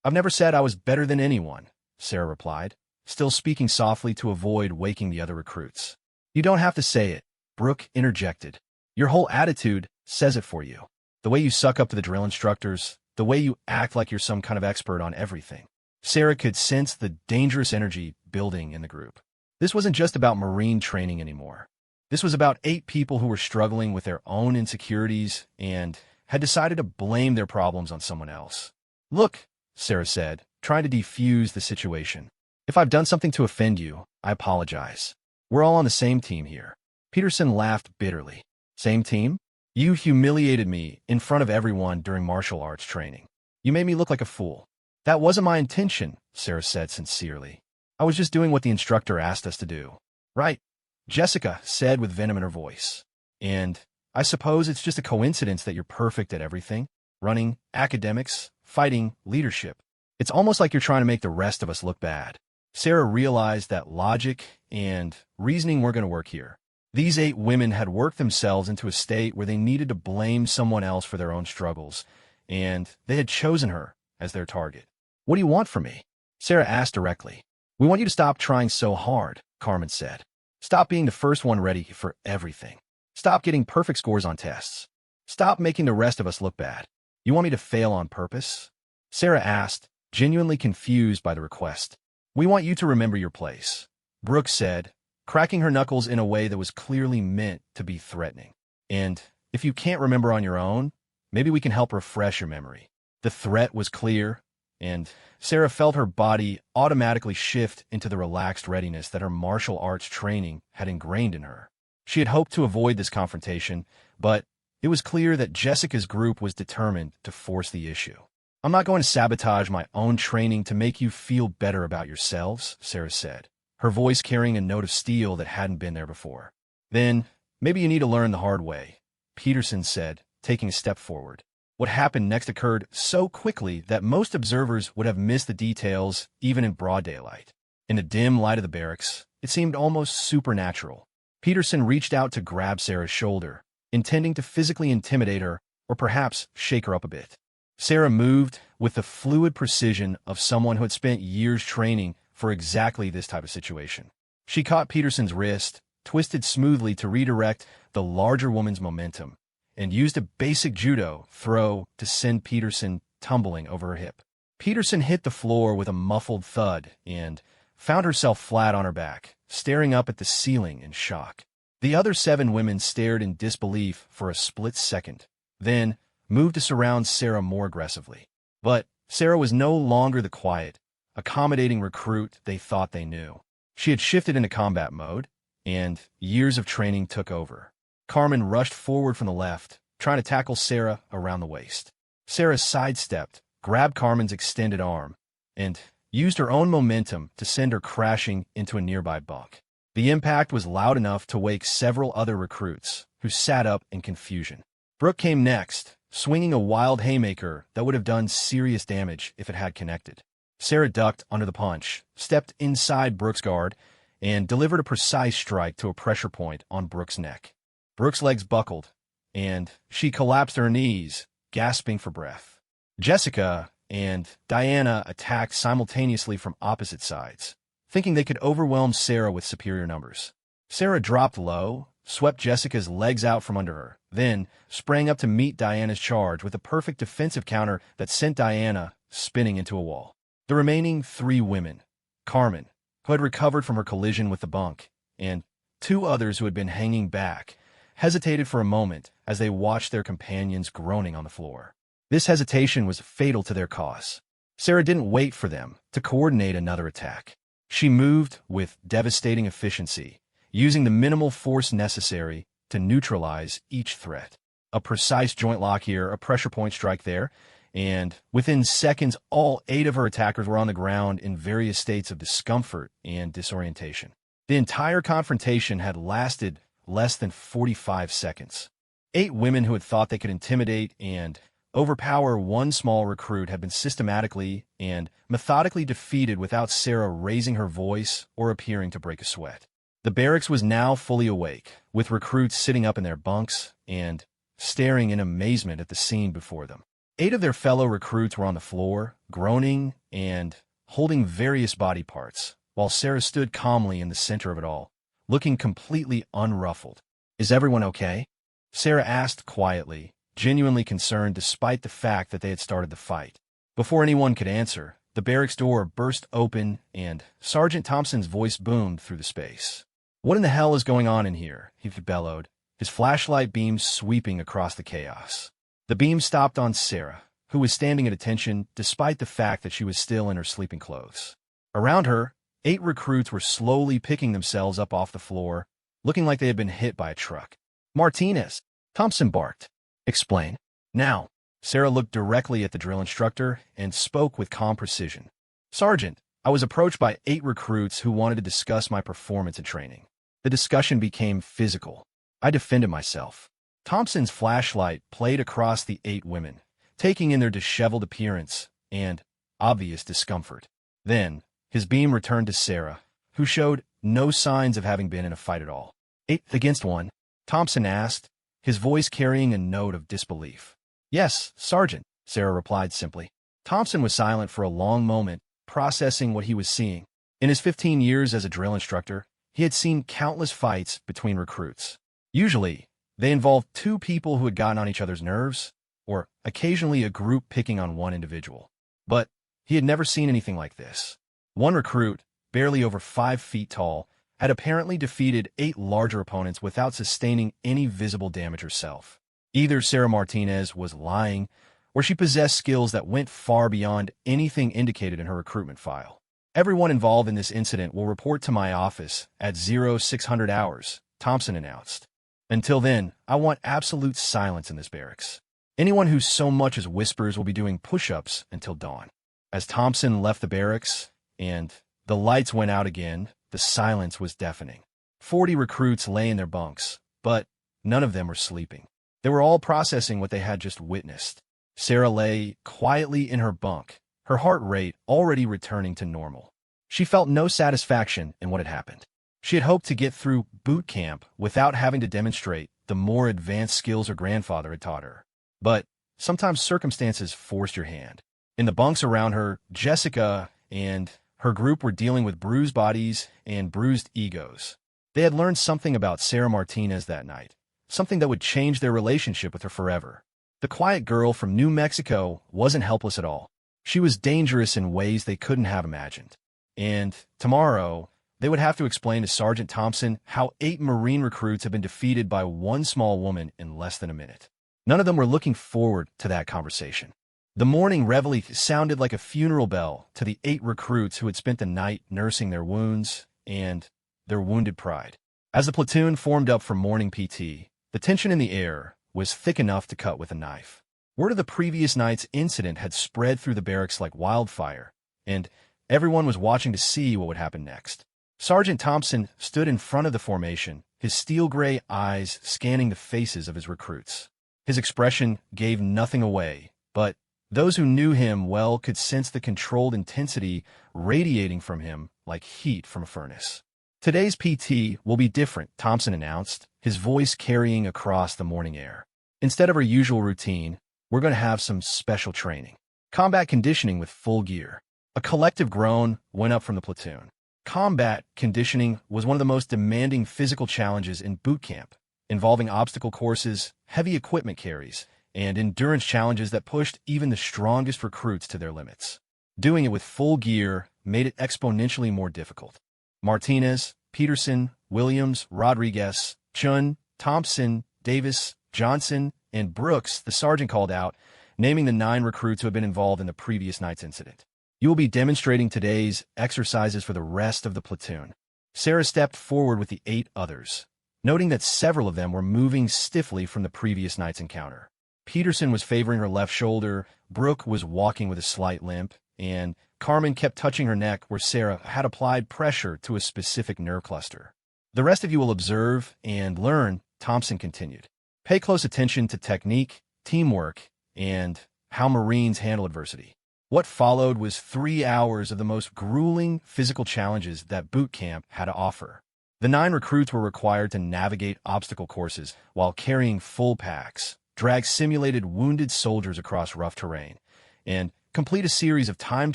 "I've never said I was better than anyone," Sarah replied, still speaking softly to avoid waking the other recruits. "You don't have to say it," Brooke interjected. "Your whole attitude says it for you. The way you suck up to the drill instructors, the way you act like you're some kind of expert on everything." Sarah could sense the dangerous energy building in the group. This wasn't just about Marine training anymore. This was about 8 people who were struggling with their own insecurities and had decided to blame their problems on someone else. "Look," Sarah said, trying to defuse the situation. "If I've done something to offend you, I apologize. We're all on the same team here." Peterson laughed bitterly. "Same team? You humiliated me in front of everyone during martial arts training. You made me look like a fool." "That wasn't my intention," Sarah said sincerely. "I was just doing what the instructor asked us to do." "Right," Jessica said with venom in her voice. "And I suppose it's just a coincidence that you're perfect at everything. Running, academics, fighting, leadership. It's almost like you're trying to make the rest of us look bad." Sarah realized that logic and reasoning weren't going to work here. These 8 women had worked themselves into a state where they needed to blame someone else for their own struggles, and they had chosen her as their target. "What do you want from me?" Sarah asked directly. "We want you to stop trying so hard," Carmen said. "Stop being the first one ready for everything. Stop getting perfect scores on tests. Stop making the rest of us look bad. You want me to fail on purpose?" Sarah asked, genuinely confused by the request. "We want you to remember your place," Brooke said, cracking her knuckles in a way that was clearly meant to be threatening. "And if you can't remember on your own, maybe we can help refresh your memory." The threat was clear, and Sarah felt her body automatically shift into the relaxed readiness that her martial arts training had ingrained in her. She had hoped to avoid this confrontation, but it was clear that Jessica's group was determined to force the issue. "I'm not going to sabotage my own training to make you feel better about yourselves," Sarah said, her voice carrying a note of steel that hadn't been there before. "Then maybe you need to learn the hard way," Peterson said, taking a step forward. What happened next occurred so quickly that most observers would have missed the details even in broad daylight. In the dim light of the barracks, it seemed almost supernatural. Peterson reached out to grab Sarah's shoulder, intending to physically intimidate her or perhaps shake her up a bit. Sarah moved with the fluid precision of someone who had spent years training for exactly this type of situation. She caught Peterson's wrist, twisted smoothly to redirect the larger woman's momentum, and used a basic judo throw to send Peterson tumbling over her hip. Peterson hit the floor with a muffled thud and found herself flat on her back, staring up at the ceiling in shock. The other 7 women stared in disbelief for a split second, then moved to surround Sarah more aggressively. But Sarah was no longer the quiet, accommodating recruit they thought they knew. She had shifted into combat mode, and years of training took over. Carmen rushed forward from the left, trying to tackle Sarah around the waist. Sarah sidestepped, grabbed Carmen's extended arm, and used her own momentum to send her crashing into a nearby bunk. The impact was loud enough to wake several other recruits, who sat up in confusion. Brooke came next, swinging a wild haymaker that would have done serious damage if it had connected. Sarah ducked under the punch, stepped inside Brooke's guard, and delivered a precise strike to a pressure point on Brooke's neck. Brooke's legs buckled, and she collapsed to her knees, gasping for breath. Jessica and Diana attacked simultaneously from opposite sides, thinking they could overwhelm Sarah with superior numbers. Sarah dropped low, swept Jessica's legs out from under her, then sprang up to meet Diana's charge with a perfect defensive counter that sent Diana spinning into a wall. The remaining 3 women, Carmen, who had recovered from her collision with the bunk, and 2 others who had been hanging back, hesitated for a moment as they watched their companions groaning on the floor. This hesitation was fatal to their cause. Sarah didn't wait for them to coordinate another attack. She moved with devastating efficiency, using the minimal force necessary to neutralize each threat. A precise joint lock here, a pressure point strike there, and within seconds, all 8 of her attackers were on the ground in various states of discomfort and disorientation. The entire confrontation had lasted less than 45 seconds. 8 women who had thought they could intimidate and overpower one small recruit had been systematically and methodically defeated without Sarah raising her voice or appearing to break a sweat. The barracks was now fully awake, with recruits sitting up in their bunks and staring in amazement at the scene before them. 8 of their fellow recruits were on the floor, groaning and holding various body parts, while Sarah stood calmly in the center of it all, looking completely unruffled. "Is everyone okay?" Sarah asked quietly, genuinely concerned despite the fact that they had started the fight. Before anyone could answer, the barracks door burst open and Sergeant Thompson's voice boomed through the space. "What in the hell is going on in here?" he bellowed, his flashlight beam sweeping across the chaos. The beam stopped on Sarah, who was standing at attention despite the fact that she was still in her sleeping clothes. Around her, 8 recruits were slowly picking themselves up off the floor, looking like they had been hit by a truck. "Martinez," Thompson barked. "Explain." "Now." Sarah looked directly at the drill instructor and spoke with calm precision. "Sergeant, I was approached by 8 recruits who wanted to discuss my performance in training. The discussion became physical. I defended myself." Thompson's flashlight played across the 8 women, taking in their disheveled appearance and obvious discomfort. Then, his beam returned to Sarah, who showed no signs of having been in a fight at all. "8 against 1? Thompson asked, his voice carrying a note of disbelief. "Yes, Sergeant," Sarah replied simply. Thompson was silent for a long moment, processing what he was seeing. In his 15 years as a drill instructor, he had seen countless fights between recruits. Usually, they involved 2 people who had gotten on each other's nerves, or occasionally a group picking on one individual. But he had never seen anything like this. One recruit, barely over 5 feet tall, had apparently defeated 8 larger opponents without sustaining any visible damage herself. Either Sarah Martinez was lying, or she possessed skills that went far beyond anything indicated in her recruitment file. "Everyone involved in this incident will report to my office at 0600 hours, Thompson announced. "Until then, I want absolute silence in this barracks. Anyone who so much as whispers will be doing push-ups until dawn." As Thompson left the barracks and the lights went out again, the silence was deafening. 40 recruits lay in their bunks, but none of them were sleeping. They were all processing what they had just witnessed. Sarah lay quietly in her bunk, her heart rate already returning to normal. She felt no satisfaction in what had happened. She had hoped to get through boot camp without having to demonstrate the more advanced skills her grandfather had taught her. But sometimes circumstances forced your hand. In the bunks around her, Jessica and her group were dealing with bruised bodies and bruised egos. They had learned something about Sarah Martinez that night, something that would change their relationship with her forever. The quiet girl from New Mexico wasn't helpless at all. She was dangerous in ways they couldn't have imagined. And tomorrow, they would have to explain to Sergeant Thompson how 8 Marine recruits had been defeated by one small woman in less than a minute. None of them were looking forward to that conversation. The morning reveille sounded like a funeral bell to the 8 recruits who had spent the night nursing their wounds and their wounded pride. As the platoon formed up for morning PT, the tension in the air was thick enough to cut with a knife. Word of the previous night's incident had spread through the barracks like wildfire, and everyone was watching to see what would happen next. Sergeant Thompson stood in front of the formation, his steel-gray eyes scanning the faces of his recruits. His expression gave nothing away, but those who knew him well could sense the controlled intensity radiating from him like heat from a furnace. Today's PT will be different, Thompson announced, his voice carrying across the morning air. Instead of our usual routine, we're going to have some special training. Combat conditioning with full gear. A collective groan went up from the platoon. Combat conditioning was one of the most demanding physical challenges in boot camp, involving obstacle courses, heavy equipment carries, and endurance challenges that pushed even the strongest recruits to their limits. Doing it with full gear made it exponentially more difficult. Martinez, Peterson, Williams, Rodriguez, Chun, Thompson, Davis, Johnson, and Brooks, the sergeant called out, naming the 9 recruits who had been involved in the previous night's incident. You will be demonstrating today's exercises for the rest of the platoon. Sarah stepped forward with the 8 others, noting that several of them were moving stiffly from the previous night's encounter. Peterson was favoring her left shoulder, Brooke was walking with a slight limp, and Carmen kept touching her neck where Sarah had applied pressure to a specific nerve cluster. The rest of you will observe and learn, Thompson continued. Pay close attention to technique, teamwork, and how Marines handle adversity. What followed was 3 hours of the most grueling physical challenges that boot camp had to offer. The 9 recruits were required to navigate obstacle courses while carrying full packs, drag simulated wounded soldiers across rough terrain, and complete a series of timed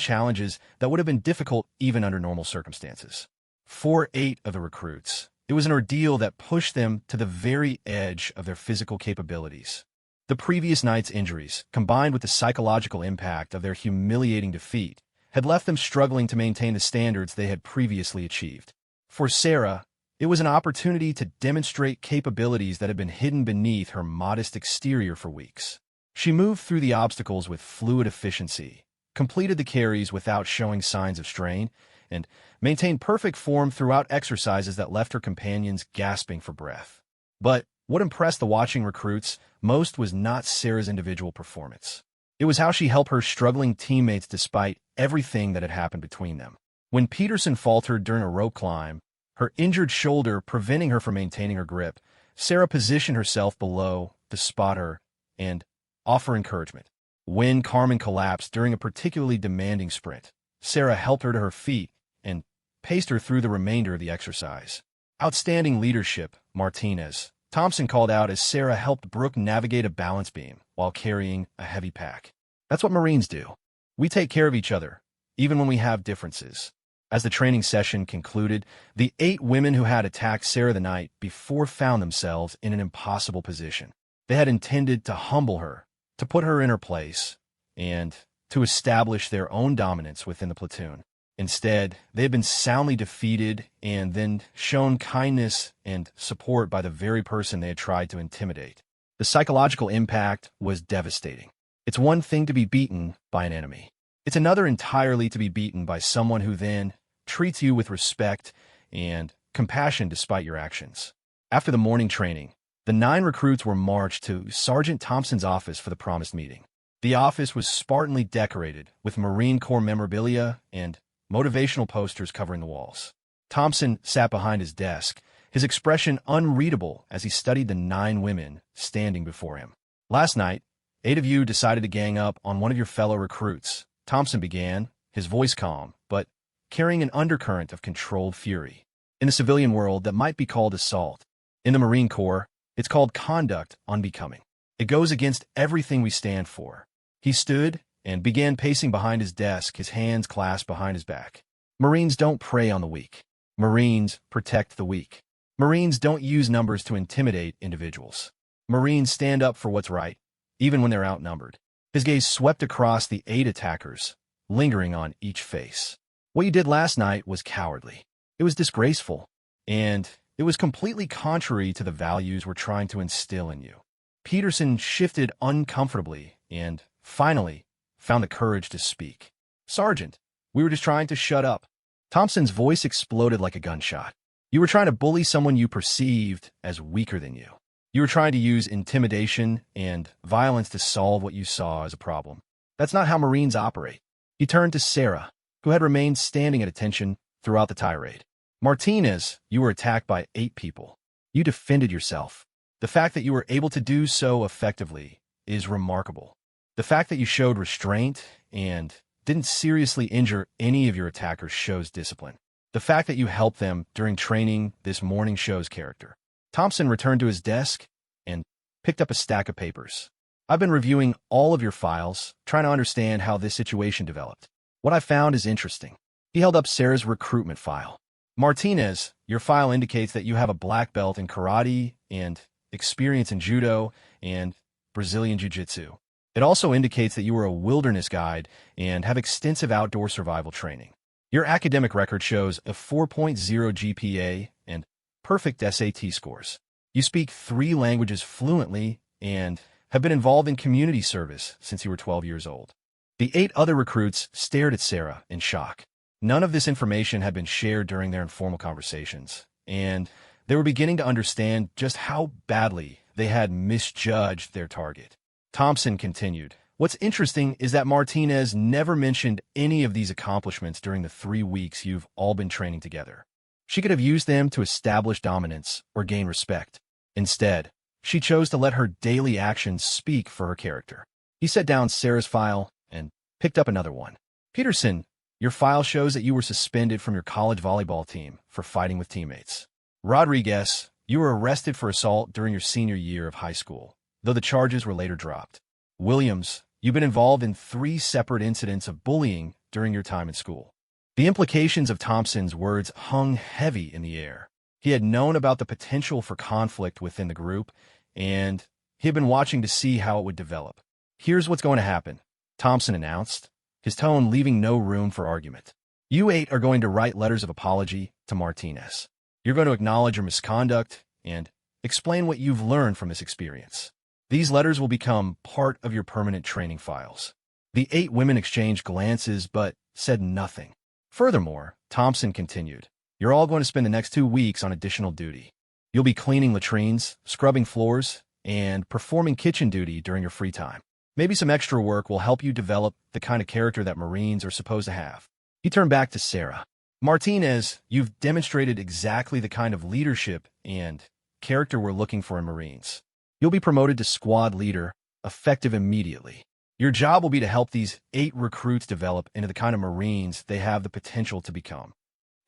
challenges that would have been difficult even under normal circumstances. For 8 of the recruits, it was an ordeal that pushed them to the very edge of their physical capabilities. The previous night's injuries, combined with the psychological impact of their humiliating defeat, had left them struggling to maintain the standards they had previously achieved. For Sarah, it was an opportunity to demonstrate capabilities that had been hidden beneath her modest exterior for weeks. She moved through the obstacles with fluid efficiency, completed the carries without showing signs of strain, and maintained perfect form throughout exercises that left her companions gasping for breath. But what impressed the watching recruits most was not Sarah's individual performance. It was how she helped her struggling teammates despite everything that had happened between them. When Peterson faltered during a rope climb, her injured shoulder preventing her from maintaining her grip, Sarah positioned herself below to spot her and offer encouragement. When Carmen collapsed during a particularly demanding sprint, Sarah helped her to her feet and paced her through the remainder of the exercise. Outstanding leadership, Martinez, Thompson called out as Sarah helped Brooke navigate a balance beam while carrying a heavy pack. That's what Marines do. We take care of each other, even when we have differences. As the training session concluded, the 8 women who had attacked Sarah the night before found themselves in an impossible position. They had intended to humble her, to put her in her place, and to establish their own dominance within the platoon. Instead, they had been soundly defeated and then shown kindness and support by the very person they had tried to intimidate. The psychological impact was devastating. It's one thing to be beaten by an enemy. It's another entirely to be beaten by someone who then treats you with respect and compassion despite your actions. After the morning training, the 9 recruits were marched to Sergeant Thompson's office for the promised meeting. The office was spartanly decorated with Marine Corps memorabilia and motivational posters covering the walls. Thompson sat behind his desk, his expression unreadable as he studied the 9 women standing before him. Last night, 8 of you decided to gang up on one of your fellow recruits, Thompson began, his voice calm, but carrying an undercurrent of controlled fury. In the civilian world, that might be called assault. In the Marine Corps, it's called conduct unbecoming. It goes against everything we stand for. He stood and began pacing behind his desk, his hands clasped behind his back. Marines don't prey on the weak. Marines protect the weak. Marines don't use numbers to intimidate individuals. Marines stand up for what's right, even when they're outnumbered. His gaze swept across the 8 attackers, lingering on each face. What you did last night was cowardly. It was disgraceful, and it was completely contrary to the values we're trying to instill in you. Peterson shifted uncomfortably and, finally, found the courage to speak. Sergeant, we were just trying to shut up. Thompson's voice exploded like a gunshot. You were trying to bully someone you perceived as weaker than you. You were trying to use intimidation and violence to solve what you saw as a problem. That's not how Marines operate. He turned to Sarah, who had remained standing at attention throughout the tirade. Martinez, you were attacked by 8 people. You defended yourself. The fact that you were able to do so effectively is remarkable. The fact that you showed restraint and didn't seriously injure any of your attackers shows discipline. The fact that you helped them during training this morning shows character. Thompson returned to his desk and picked up a stack of papers. I've been reviewing all of your files, trying to understand how this situation developed. What I found is interesting. He held up Sarah's recruitment file. Martinez, your file indicates that you have a black belt in karate and experience in judo and Brazilian jiu-jitsu. It also indicates that you were a wilderness guide and have extensive outdoor survival training. Your academic record shows a 4.0 GPA and perfect SAT scores. You speak 3 languages fluently and have been involved in community service since you were 12 years old. The 8 other recruits stared at Sarah in shock. None of this information had been shared during their informal conversations, and they were beginning to understand just how badly they had misjudged their target. Thompson continued, "What's interesting is that Martinez never mentioned any of these accomplishments during the 3 weeks you've all been training together. She could have used them to establish dominance or gain respect. Instead, she chose to let her daily actions speak for her character." He set down Sarah's file and picked up another one. "Peterson, your file shows that you were suspended from your college volleyball team for fighting with teammates. Rodriguez, you were arrested for assault during your senior year of high school, though the charges were later dropped. Williams, you've been involved in 3 separate incidents of bullying during your time in school." The implications of Thompson's words hung heavy in the air. He had known about the potential for conflict within the group, and he had been watching to see how it would develop. "Here's what's going to happen," Thompson announced, his tone leaving no room for argument. "You 8 are going to write letters of apology to Martinez. You're going to acknowledge your misconduct and explain what you've learned from this experience. These letters will become part of your permanent training files." The 8 women exchanged glances but said nothing. Furthermore, Thompson continued, "You're all going to spend the next 2 weeks on additional duty. You'll be cleaning latrines, scrubbing floors, and performing kitchen duty during your free time. Maybe some extra work will help you develop the kind of character that Marines are supposed to have." He turned back to Sarah. "Martinez, you've demonstrated exactly the kind of leadership and character we're looking for in Marines. You'll be promoted to squad leader, effective immediately. Your job will be to help these 8 recruits develop into the kind of Marines they have the potential to become."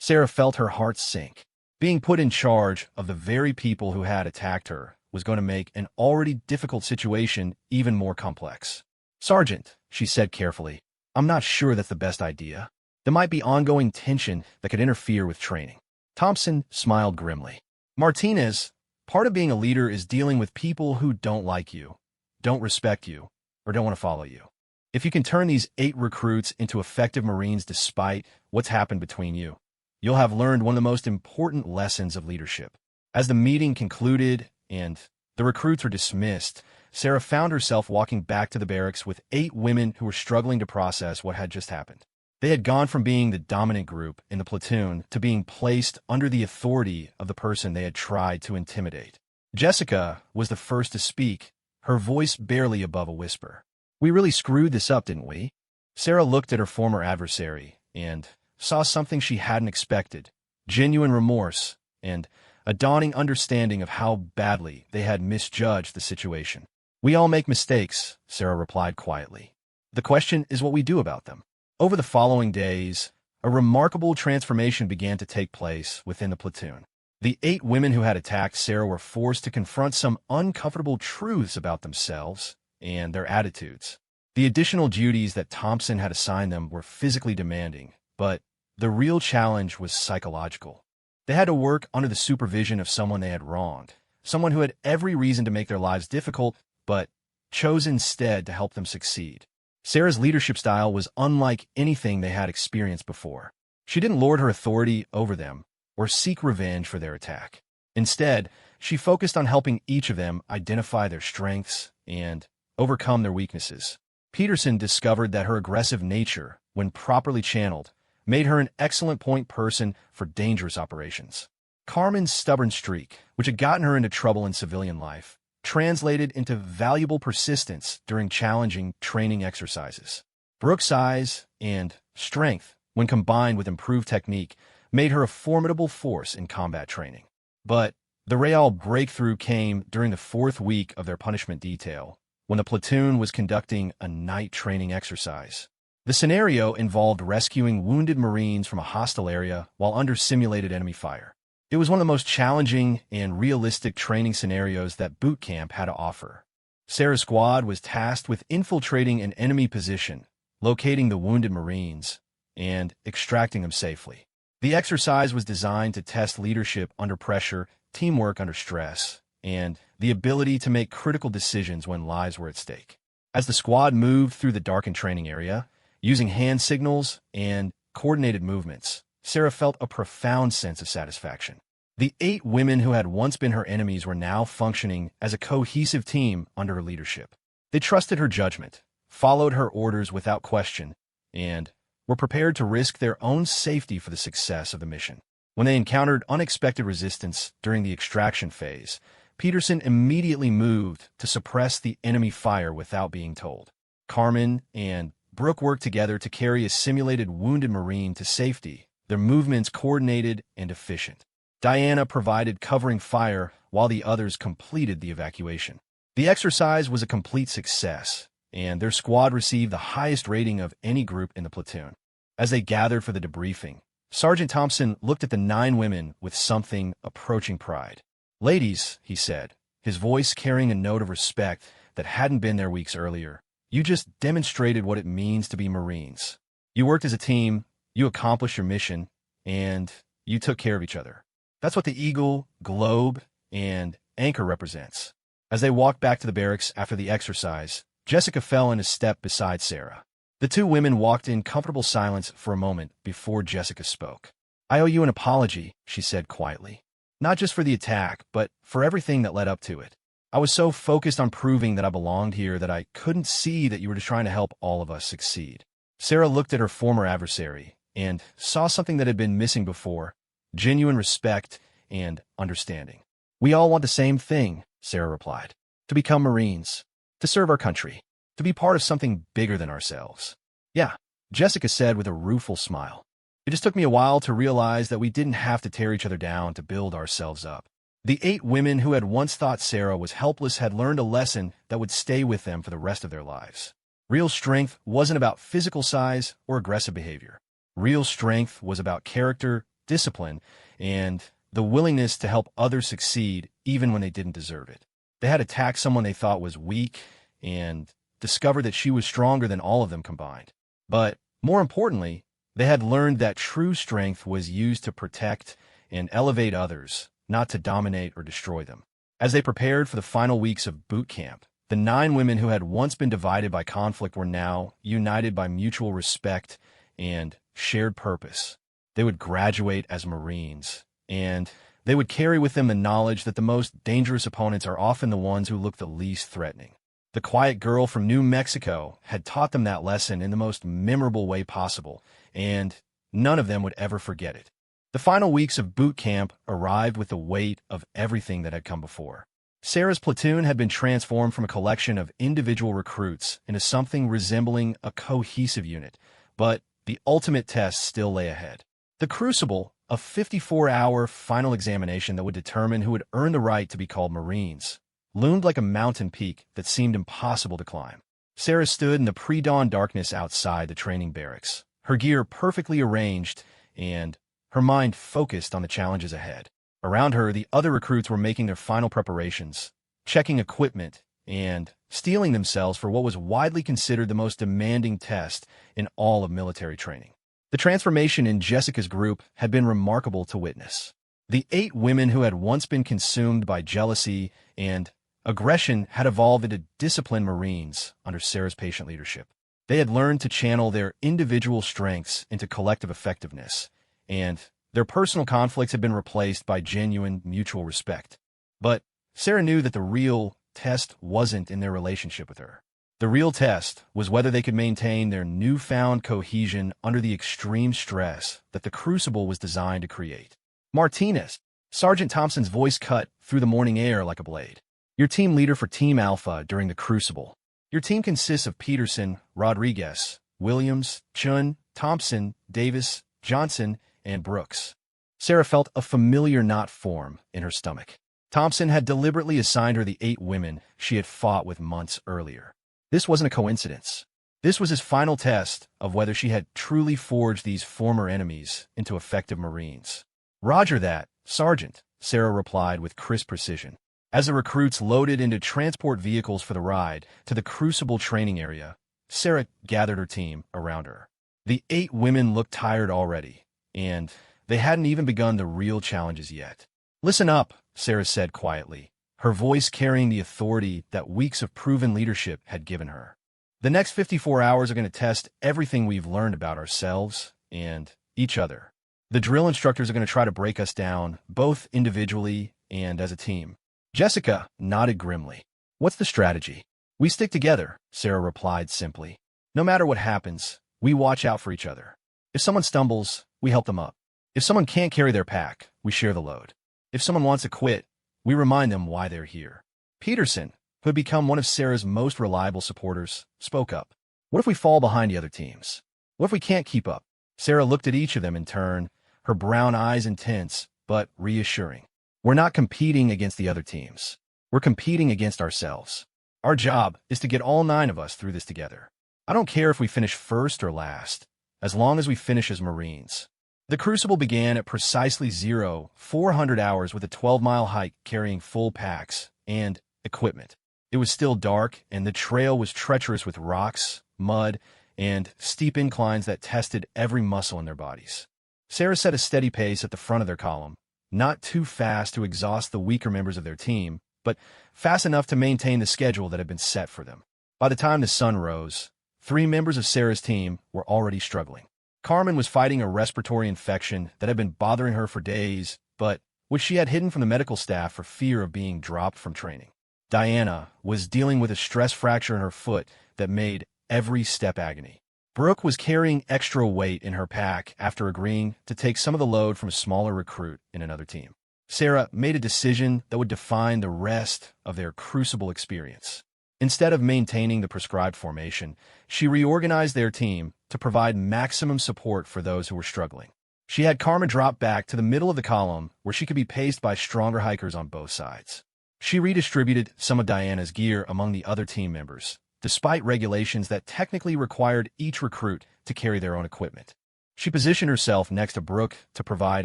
Sarah felt her heart sink. Being put in charge of the very people who had attacked her was going to make an already difficult situation even more complex. "Sergeant," she said carefully, "I'm not sure that's the best idea. There might be ongoing tension that could interfere with training." Thompson smiled grimly. "Martinez, part of being a leader is dealing with people who don't like you, don't respect you, or don't want to follow you. If you can turn these 8 recruits into effective Marines despite what's happened between you, you'll have learned one of the most important lessons of leadership." As the meeting concluded and the recruits were dismissed, Sarah found herself walking back to the barracks with 8 women who were struggling to process what had just happened. They had gone from being the dominant group in the platoon to being placed under the authority of the person they had tried to intimidate. Jessica was the first to speak, her voice barely above a whisper. "We really screwed this up, didn't we?" Sarah looked at her former adversary and saw something she hadn't expected, genuine remorse and a dawning understanding of how badly they had misjudged the situation. "We all make mistakes," Sarah replied quietly. "The question is what we do about them." Over the following days, a remarkable transformation began to take place within the platoon. The 8 women who had attacked Sarah were forced to confront some uncomfortable truths about themselves and their attitudes. The additional duties that Thompson had assigned them were physically demanding, but the real challenge was psychological. They had to work under the supervision of someone they had wronged, someone who had every reason to make their lives difficult, but chose instead to help them succeed. Sarah's leadership style was unlike anything they had experienced before. She didn't lord her authority over them or seek revenge for their attack. Instead, she focused on helping each of them identify their strengths and overcome their weaknesses. Peterson discovered that her aggressive nature, when properly channeled, made her an excellent point person for dangerous operations. Carmen's stubborn streak, which had gotten her into trouble in civilian life, translated into valuable persistence during challenging training exercises. Brooke's size and strength, when combined with improved technique, made her a formidable force in combat training. But the real breakthrough came during the 4th week of their punishment detail, when the platoon was conducting a night training exercise. The scenario involved rescuing wounded Marines from a hostile area while under simulated enemy fire. It was one of the most challenging and realistic training scenarios that boot camp had to offer. Sarah's squad was tasked with infiltrating an enemy position, locating the wounded Marines, and extracting them safely. The exercise was designed to test leadership under pressure, teamwork under stress, and the ability to make critical decisions when lives were at stake. As the squad moved through the darkened training area, using hand signals and coordinated movements, Sarah felt a profound sense of satisfaction. The 8 women who had once been her enemies were now functioning as a cohesive team under her leadership. They trusted her judgment, followed her orders without question, and were prepared to risk their own safety for the success of the mission. When they encountered unexpected resistance during the extraction phase, Peterson immediately moved to suppress the enemy fire without being told. Carmen and Brooke worked together to carry a simulated wounded Marine to safety, their movements coordinated and efficient. Diana provided covering fire while the others completed the evacuation. The exercise was a complete success, and their squad received the highest rating of any group in the platoon. As they gathered for the debriefing, Sergeant Thompson looked at the 9 women with something approaching pride. "Ladies," he said, his voice carrying a note of respect that hadn't been there weeks earlier, "you just demonstrated what it means to be Marines. You worked as a team, you accomplished your mission, and you took care of each other. That's what the Eagle, Globe, and Anchor represents." As they walked back to the barracks after the exercise, Jessica fell into step beside Sarah. The 2 women walked in comfortable silence for a moment before Jessica spoke. "I owe you an apology," she said quietly. "Not just for the attack, but for everything that led up to it. I was so focused on proving that I belonged here that I couldn't see that you were just trying to help all of us succeed." Sarah looked at her former adversary and saw something that had been missing before: genuine respect and understanding. "We all want the same thing," Sarah replied. "To become Marines. To serve our country. To be part of something bigger than ourselves." "Yeah," Jessica said with a rueful smile. "It just took me a while to realize that we didn't have to tear each other down to build ourselves up." The 8 women who had once thought Sarah was helpless had learned a lesson that would stay with them for the rest of their lives. Real strength wasn't about physical size or aggressive behavior. Real strength was about character, discipline, and the willingness to help others succeed even when they didn't deserve it. They had attacked someone they thought was weak and discovered that she was stronger than all of them combined. But more importantly, they had learned that true strength was used to protect and elevate others, not to dominate or destroy them. As they prepared for the final weeks of boot camp, the 9 women who had once been divided by conflict were now united by mutual respect and shared purpose. They would graduate as Marines, and they would carry with them the knowledge that the most dangerous opponents are often the ones who look the least threatening. The quiet girl from New Mexico had taught them that lesson in the most memorable way possible, and none of them would ever forget it. The final weeks of boot camp arrived with the weight of everything that had come before. Sarah's platoon had been transformed from a collection of individual recruits into something resembling a cohesive unit, but the ultimate test still lay ahead. The crucible, a 54-hour final examination that would determine who would earn the right to be called Marines, loomed like a mountain peak that seemed impossible to climb. Sarah stood in the pre-dawn darkness outside the training barracks, her gear perfectly arranged and her mind focused on the challenges ahead. Around her, the other recruits were making their final preparations, checking equipment, and steeling themselves for what was widely considered the most demanding test in all of military training. The transformation in Jessica's group had been remarkable to witness. The 8 women who had once been consumed by jealousy and aggression had evolved into disciplined Marines under Sarah's patient leadership. They had learned to channel their individual strengths into collective effectiveness, and their personal conflicts had been replaced by genuine mutual respect. But Sarah knew that the real test wasn't in their relationship with her. The real test was whether they could maintain their newfound cohesion under the extreme stress that the Crucible was designed to create. Martinez, Sergeant Thompson's voice cut through the morning air like a blade. Your team leader for Team Alpha during the Crucible. Your team consists of Peterson, Rodriguez, Williams, Chun, Thompson, Davis, Johnson, and Brooks. Sarah felt a familiar knot form in her stomach. Thompson had deliberately assigned her the 8 women she had fought with months earlier. This wasn't a coincidence. This was his final test of whether she had truly forged these former enemies into effective Marines. Roger that, Sergeant, Sarah replied with crisp precision. As the recruits loaded into transport vehicles for the ride to the Crucible training area, Sarah gathered her team around her. The 8 women looked tired already, and they hadn't even begun the real challenges yet. Listen up, Sarah said quietly, her voice carrying the authority that weeks of proven leadership had given her. The next 54 hours are going to test everything we've learned about ourselves and each other. The drill instructors are going to try to break us down, both individually and as a team. Jessica nodded grimly. What's the strategy? We stick together, Sarah replied simply. No matter what happens, we watch out for each other. If someone stumbles, we help them up. If someone can't carry their pack, we share the load. If someone wants to quit, we remind them why they're here. Peterson, who had become one of Sarah's most reliable supporters, spoke up. What if we fall behind the other teams? What if we can't keep up? Sarah looked at each of them in turn, her brown eyes intense but reassuring. We're not competing against the other teams. We're competing against ourselves. Our job is to get all 9 of us through this together. I don't care if we finish first or last, as long as we finish as Marines. The Crucible began at precisely 400 hours with a 12-mile hike carrying full packs and equipment. It was still dark, and the trail was treacherous with rocks, mud, and steep inclines that tested every muscle in their bodies. Sarah set a steady pace at the front of their column, not too fast to exhaust the weaker members of their team, but fast enough to maintain the schedule that had been set for them. By the time the sun rose, 3 members of Sarah's team were already struggling. Carmen was fighting a respiratory infection that had been bothering her for days, but which she had hidden from the medical staff for fear of being dropped from training. Diana was dealing with a stress fracture in her foot that made every step agony. Brooke was carrying extra weight in her pack after agreeing to take some of the load from a smaller recruit in another team. Sarah made a decision that would define the rest of their Crucible experience. Instead of maintaining the prescribed formation, she reorganized their team to provide maximum support for those who were struggling. She had Karma drop back to the middle of the column where she could be paced by stronger hikers on both sides. She redistributed some of Diana's gear among the other team members, despite regulations that technically required each recruit to carry their own equipment. She positioned herself next to Brooke to provide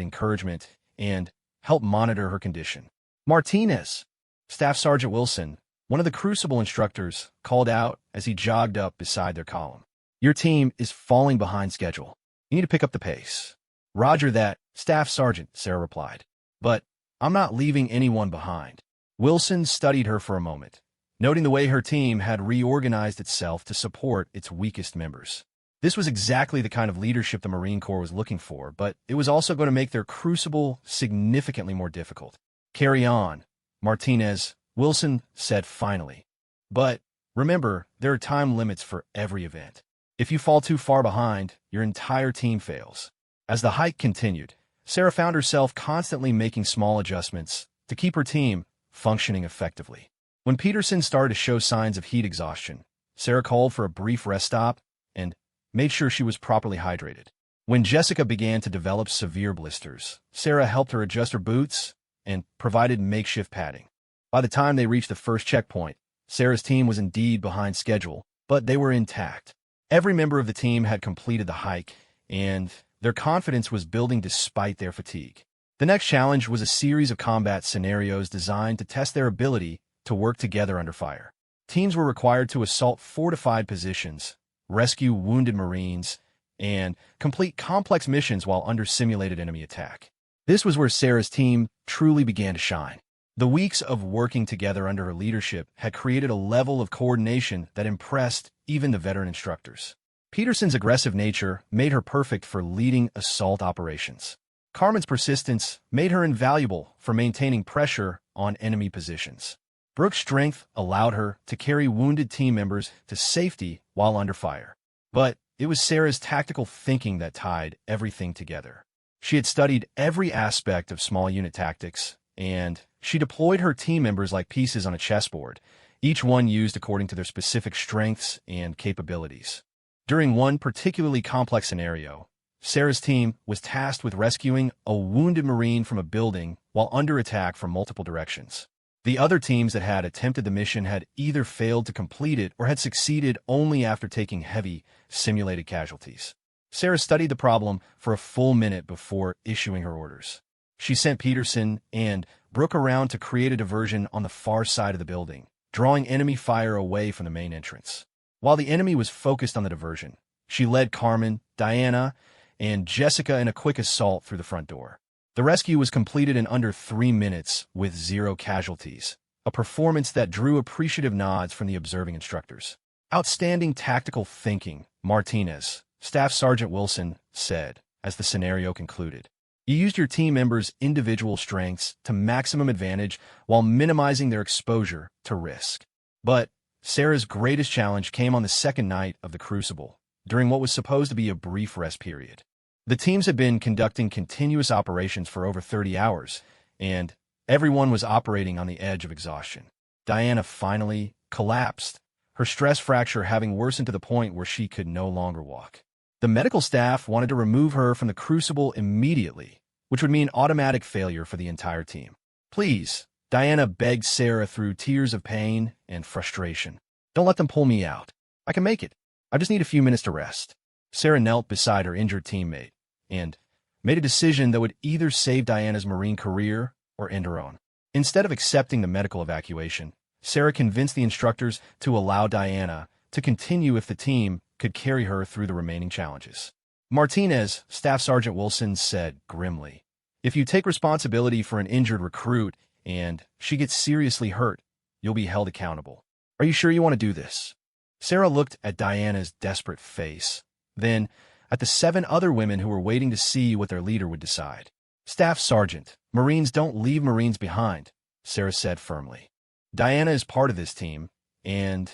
encouragement and help monitor her condition. Martinez, Staff Sergeant Wilson, one of the Crucible instructors, called out as he jogged up beside their column. Your team is falling behind schedule. You need to pick up the pace. Roger that, Staff Sergeant, Sarah replied. But I'm not leaving anyone behind. Wilson studied her for a moment, noting the way her team had reorganized itself to support its weakest members. This was exactly the kind of leadership the Marine Corps was looking for, but it was also going to make their Crucible significantly more difficult. Carry on, Martinez, Wilson said finally. But remember, there are time limits for every event. If you fall too far behind, your entire team fails. As the hike continued, Sarah found herself constantly making small adjustments to keep her team functioning effectively. When Peterson started to show signs of heat exhaustion, Sarah called for a brief rest stop and made sure she was properly hydrated. When Jessica began to develop severe blisters, Sarah helped her adjust her boots and provided makeshift padding. By the time they reached the first checkpoint, Sarah's team was indeed behind schedule, but they were intact. Every member of the team had completed the hike, and their confidence was building despite their fatigue. The next challenge was a series of combat scenarios designed to test their ability to work together under fire. Teams were required to assault fortified positions, rescue wounded Marines, and complete complex missions while under simulated enemy attack. This was where Sarah's team truly began to shine. The weeks of working together under her leadership had created a level of coordination that impressed even the veteran instructors. Peterson's aggressive nature made her perfect for leading assault operations. Carmen's persistence made her invaluable for maintaining pressure on enemy positions. Brooke's strength allowed her to carry wounded team members to safety while under fire. But it was Sarah's tactical thinking that tied everything together. She had studied every aspect of small unit tactics, and she deployed her team members like pieces on a chessboard, each one used according to their specific strengths and capabilities. During one particularly complex scenario, Sarah's team was tasked with rescuing a wounded Marine from a building while under attack from multiple directions. The other teams that had attempted the mission had either failed to complete it or had succeeded only after taking heavy, simulated casualties. Sarah studied the problem for a full minute before issuing her orders. She sent Peterson and Brooke around to create a diversion on the far side of the building, drawing enemy fire away from the main entrance. While the enemy was focused on the diversion, she led Carmen, Diana, and Jessica in a quick assault through the front door. The rescue was completed in under 3 minutes with 0 casualties, a performance that drew appreciative nods from the observing instructors. Outstanding tactical thinking, Martinez, Staff Sergeant Wilson, said, as the scenario concluded. You used your team members' individual strengths to maximum advantage while minimizing their exposure to risk. But Sarah's greatest challenge came on the second night of the Crucible, during what was supposed to be a brief rest period. The teams had been conducting continuous operations for over 30 hours, and everyone was operating on the edge of exhaustion. Diana finally collapsed, her stress fracture having worsened to the point where she could no longer walk. The medical staff wanted to remove her from the Crucible immediately, which would mean automatic failure for the entire team. Please, Diana begged Sarah through tears of pain and frustration. Don't let them pull me out. I can make it. I just need a few minutes to rest. Sarah knelt beside her injured teammate and made a decision that would either save Diana's Marine career or end her own. Instead of accepting the medical evacuation, Sarah convinced the instructors to allow Diana to continue if the team could carry her through the remaining challenges. Martinez, Staff Sergeant Wilson, said grimly, "If you take responsibility for an injured recruit and she gets seriously hurt, you'll be held accountable. Are you sure you want to do this?" Sarah looked at Diana's desperate face, then at the 7 other women who were waiting to see what their leader would decide. "Staff Sergeant, Marines don't leave Marines behind," Sarah said firmly. "Diana is part of this team, and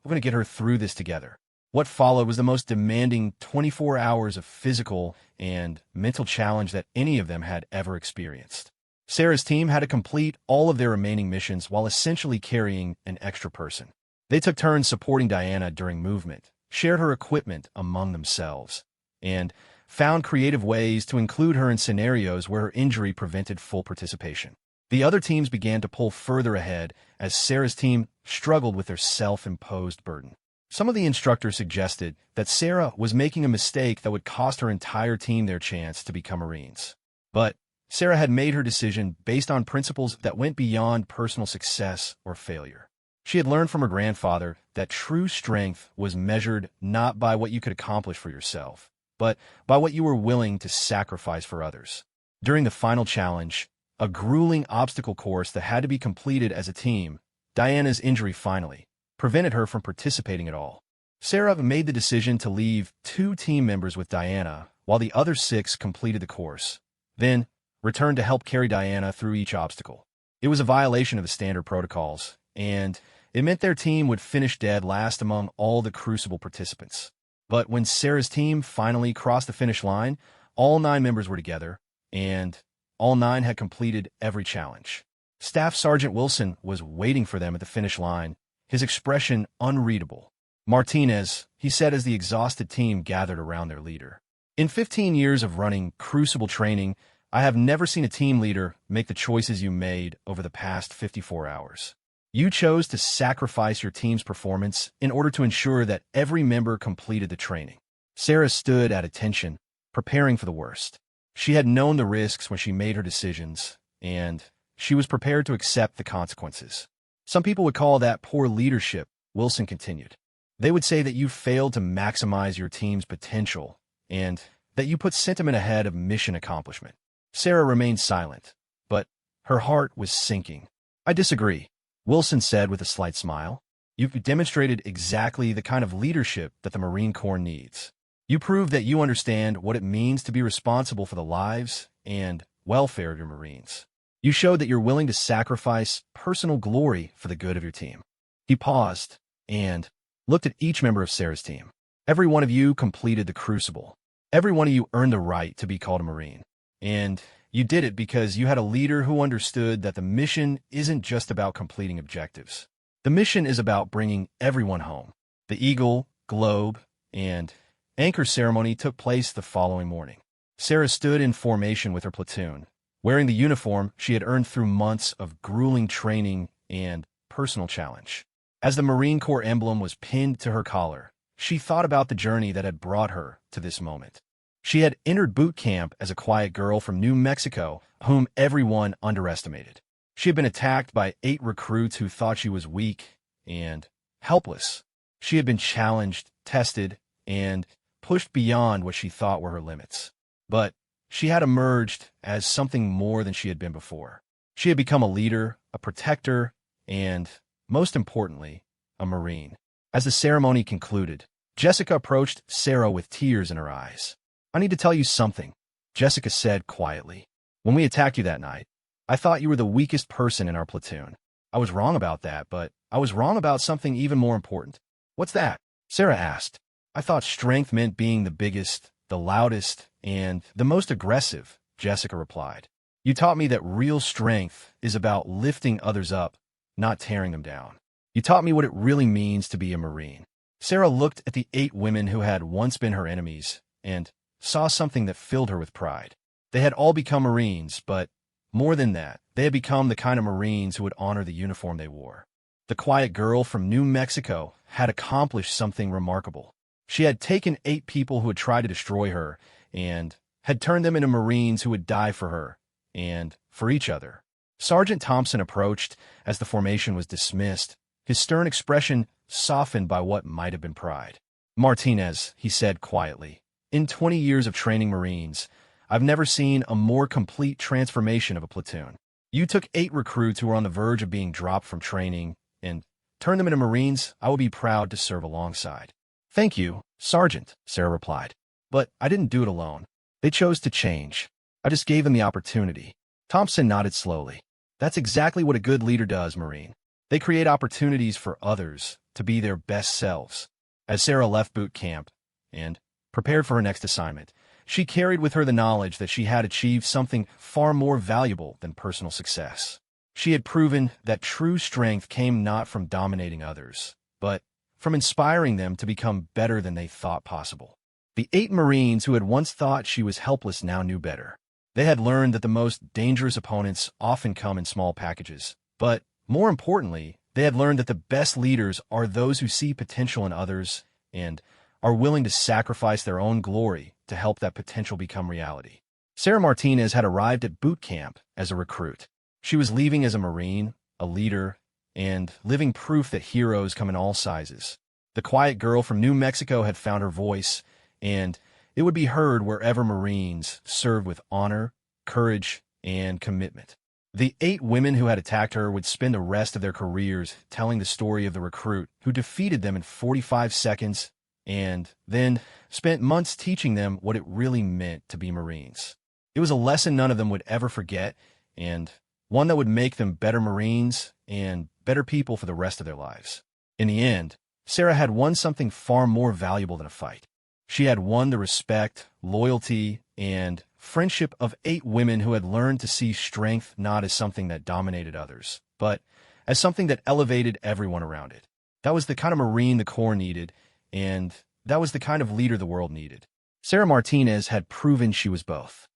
we're going to get her through this together." What followed was the most demanding 24 hours of physical and mental challenge that any of them had ever experienced. Sarah's team had to complete all of their remaining missions while essentially carrying an extra person. They took turns supporting Diana during movement, shared her equipment among themselves, and found creative ways to include her in scenarios where her injury prevented full participation. The other teams began to pull further ahead as Sarah's team struggled with their self-imposed burden. Some of the instructors suggested that Sarah was making a mistake that would cost her entire team their chance to become Marines. But Sarah had made her decision based on principles that went beyond personal success or failure. She had learned from her grandfather that true strength was measured not by what you could accomplish for yourself, but by what you were willing to sacrifice for others. During the final challenge, a grueling obstacle course that had to be completed as a team, Diana's injury finally prevented her from participating at all. Sarah made the decision to leave 2 team members with Diana while the other 6 completed the course, then returned to help carry Diana through each obstacle. It was a violation of the standard protocols, and it meant their team would finish dead last among all the Crucible participants. But when Sarah's team finally crossed the finish line, all 9 members were together, and all 9 had completed every challenge. Staff Sergeant Wilson was waiting for them at the finish line, his expression unreadable. "Martinez," he said as the exhausted team gathered around their leader. "In 15 years of running Crucible training, I have never seen a team leader make the choices you made over the past 54 hours. You chose to sacrifice your team's performance in order to ensure that every member completed the training." Sarah stood at attention, preparing for the worst. She had known the risks when she made her decisions, and she was prepared to accept the consequences. "Some people would call that poor leadership," Wilson continued. "They would say that you failed to maximize your team's potential and that you put sentiment ahead of mission accomplishment. Sarah remained silent, but her heart was sinking. I disagree, Wilson said with a slight smile. You've demonstrated exactly the kind of leadership that the Marine Corps needs. You proved that you understand what it means to be responsible for the lives and welfare of your Marines. You showed that you're willing to sacrifice personal glory for the good of your team. He paused and looked at each member of Sarah's team. Every one of you completed the crucible. Every one of you earned the right to be called a Marine. And you did it because you had a leader who understood that the mission isn't just about completing objectives. The mission is about bringing everyone home. The Eagle, Globe, and Anchor ceremony took place the following morning. Sarah stood in formation with her platoon, wearing the uniform she had earned through months of grueling training and personal challenge. As the Marine Corps emblem was pinned to her collar, she thought about the journey that had brought her to this moment. She had entered boot camp as a quiet girl from New Mexico, whom everyone underestimated. She had been attacked by 8 recruits who thought she was weak and helpless. She had been challenged, tested, and pushed beyond what she thought were her limits. But she had emerged as something more than she had been before. She had become a leader, a protector, and, most importantly, a Marine. As the ceremony concluded, Jessica approached Sarah with tears in her eyes. I need to tell you something, Jessica said quietly. When we attacked you that night, I thought you were the weakest person in our platoon. I was wrong about that, but I was wrong about something even more important. What's that? Sarah asked. I thought strength meant being the biggest, the loudest, and the most aggressive, Jessica replied. You taught me that real strength is about lifting others up, not tearing them down. You taught me what it really means to be a Marine. Sarah looked at the 8 women who had once been her enemies and saw something that filled her with pride. They had all become Marines, but more than that, they had become the kind of Marines who would honor the uniform they wore. The quiet girl from New Mexico had accomplished something remarkable. She had taken 8 people who had tried to destroy her and had turned them into Marines who would die for her and for each other. Sergeant Thompson approached as the formation was dismissed, his stern expression softened by what might have been pride. Martinez, he said quietly, in 20 years of training Marines, I've never seen a more complete transformation of a platoon. You took 8 recruits who were on the verge of being dropped from training and turned them into Marines I will be proud to serve alongside. Thank you, Sergeant, Sarah replied. But I didn't do it alone. They chose to change. I just gave them the opportunity. Thompson nodded slowly. That's exactly what a good leader does, Marine. They create opportunities for others to be their best selves. As Sarah left boot camp and prepared for her next assignment, she carried with her the knowledge that she had achieved something far more valuable than personal success. She had proven that true strength came not from dominating others, but from inspiring them to become better than they thought possible. The 8 Marines who had once thought she was helpless now knew better. They had learned that the most dangerous opponents often come in small packages, but more importantly, they had learned that the best leaders are those who see potential in others and are willing to sacrifice their own glory to help that potential become reality. Sarah Martinez had arrived at boot camp as a recruit. She was leaving as a Marine, a leader, and living proof that heroes come in all sizes. The quiet girl from New Mexico had found her voice, and it would be heard wherever Marines served with honor, courage, and commitment. The 8 women who had attacked her would spend the rest of their careers telling the story of the recruit who defeated them in 45 seconds and then spent months teaching them what it really meant to be Marines. It was a lesson none of them would ever forget, and one that would make them better Marines and better people for the rest of their lives. In the end, Sarah had won something far more valuable than a fight. She had won the respect, loyalty, and friendship of 8 women who had learned to see strength not as something that dominated others, but as something that elevated everyone around it. That was the kind of Marine the Corps needed, and that was the kind of leader the world needed. Sarah Martinez had proven she was both.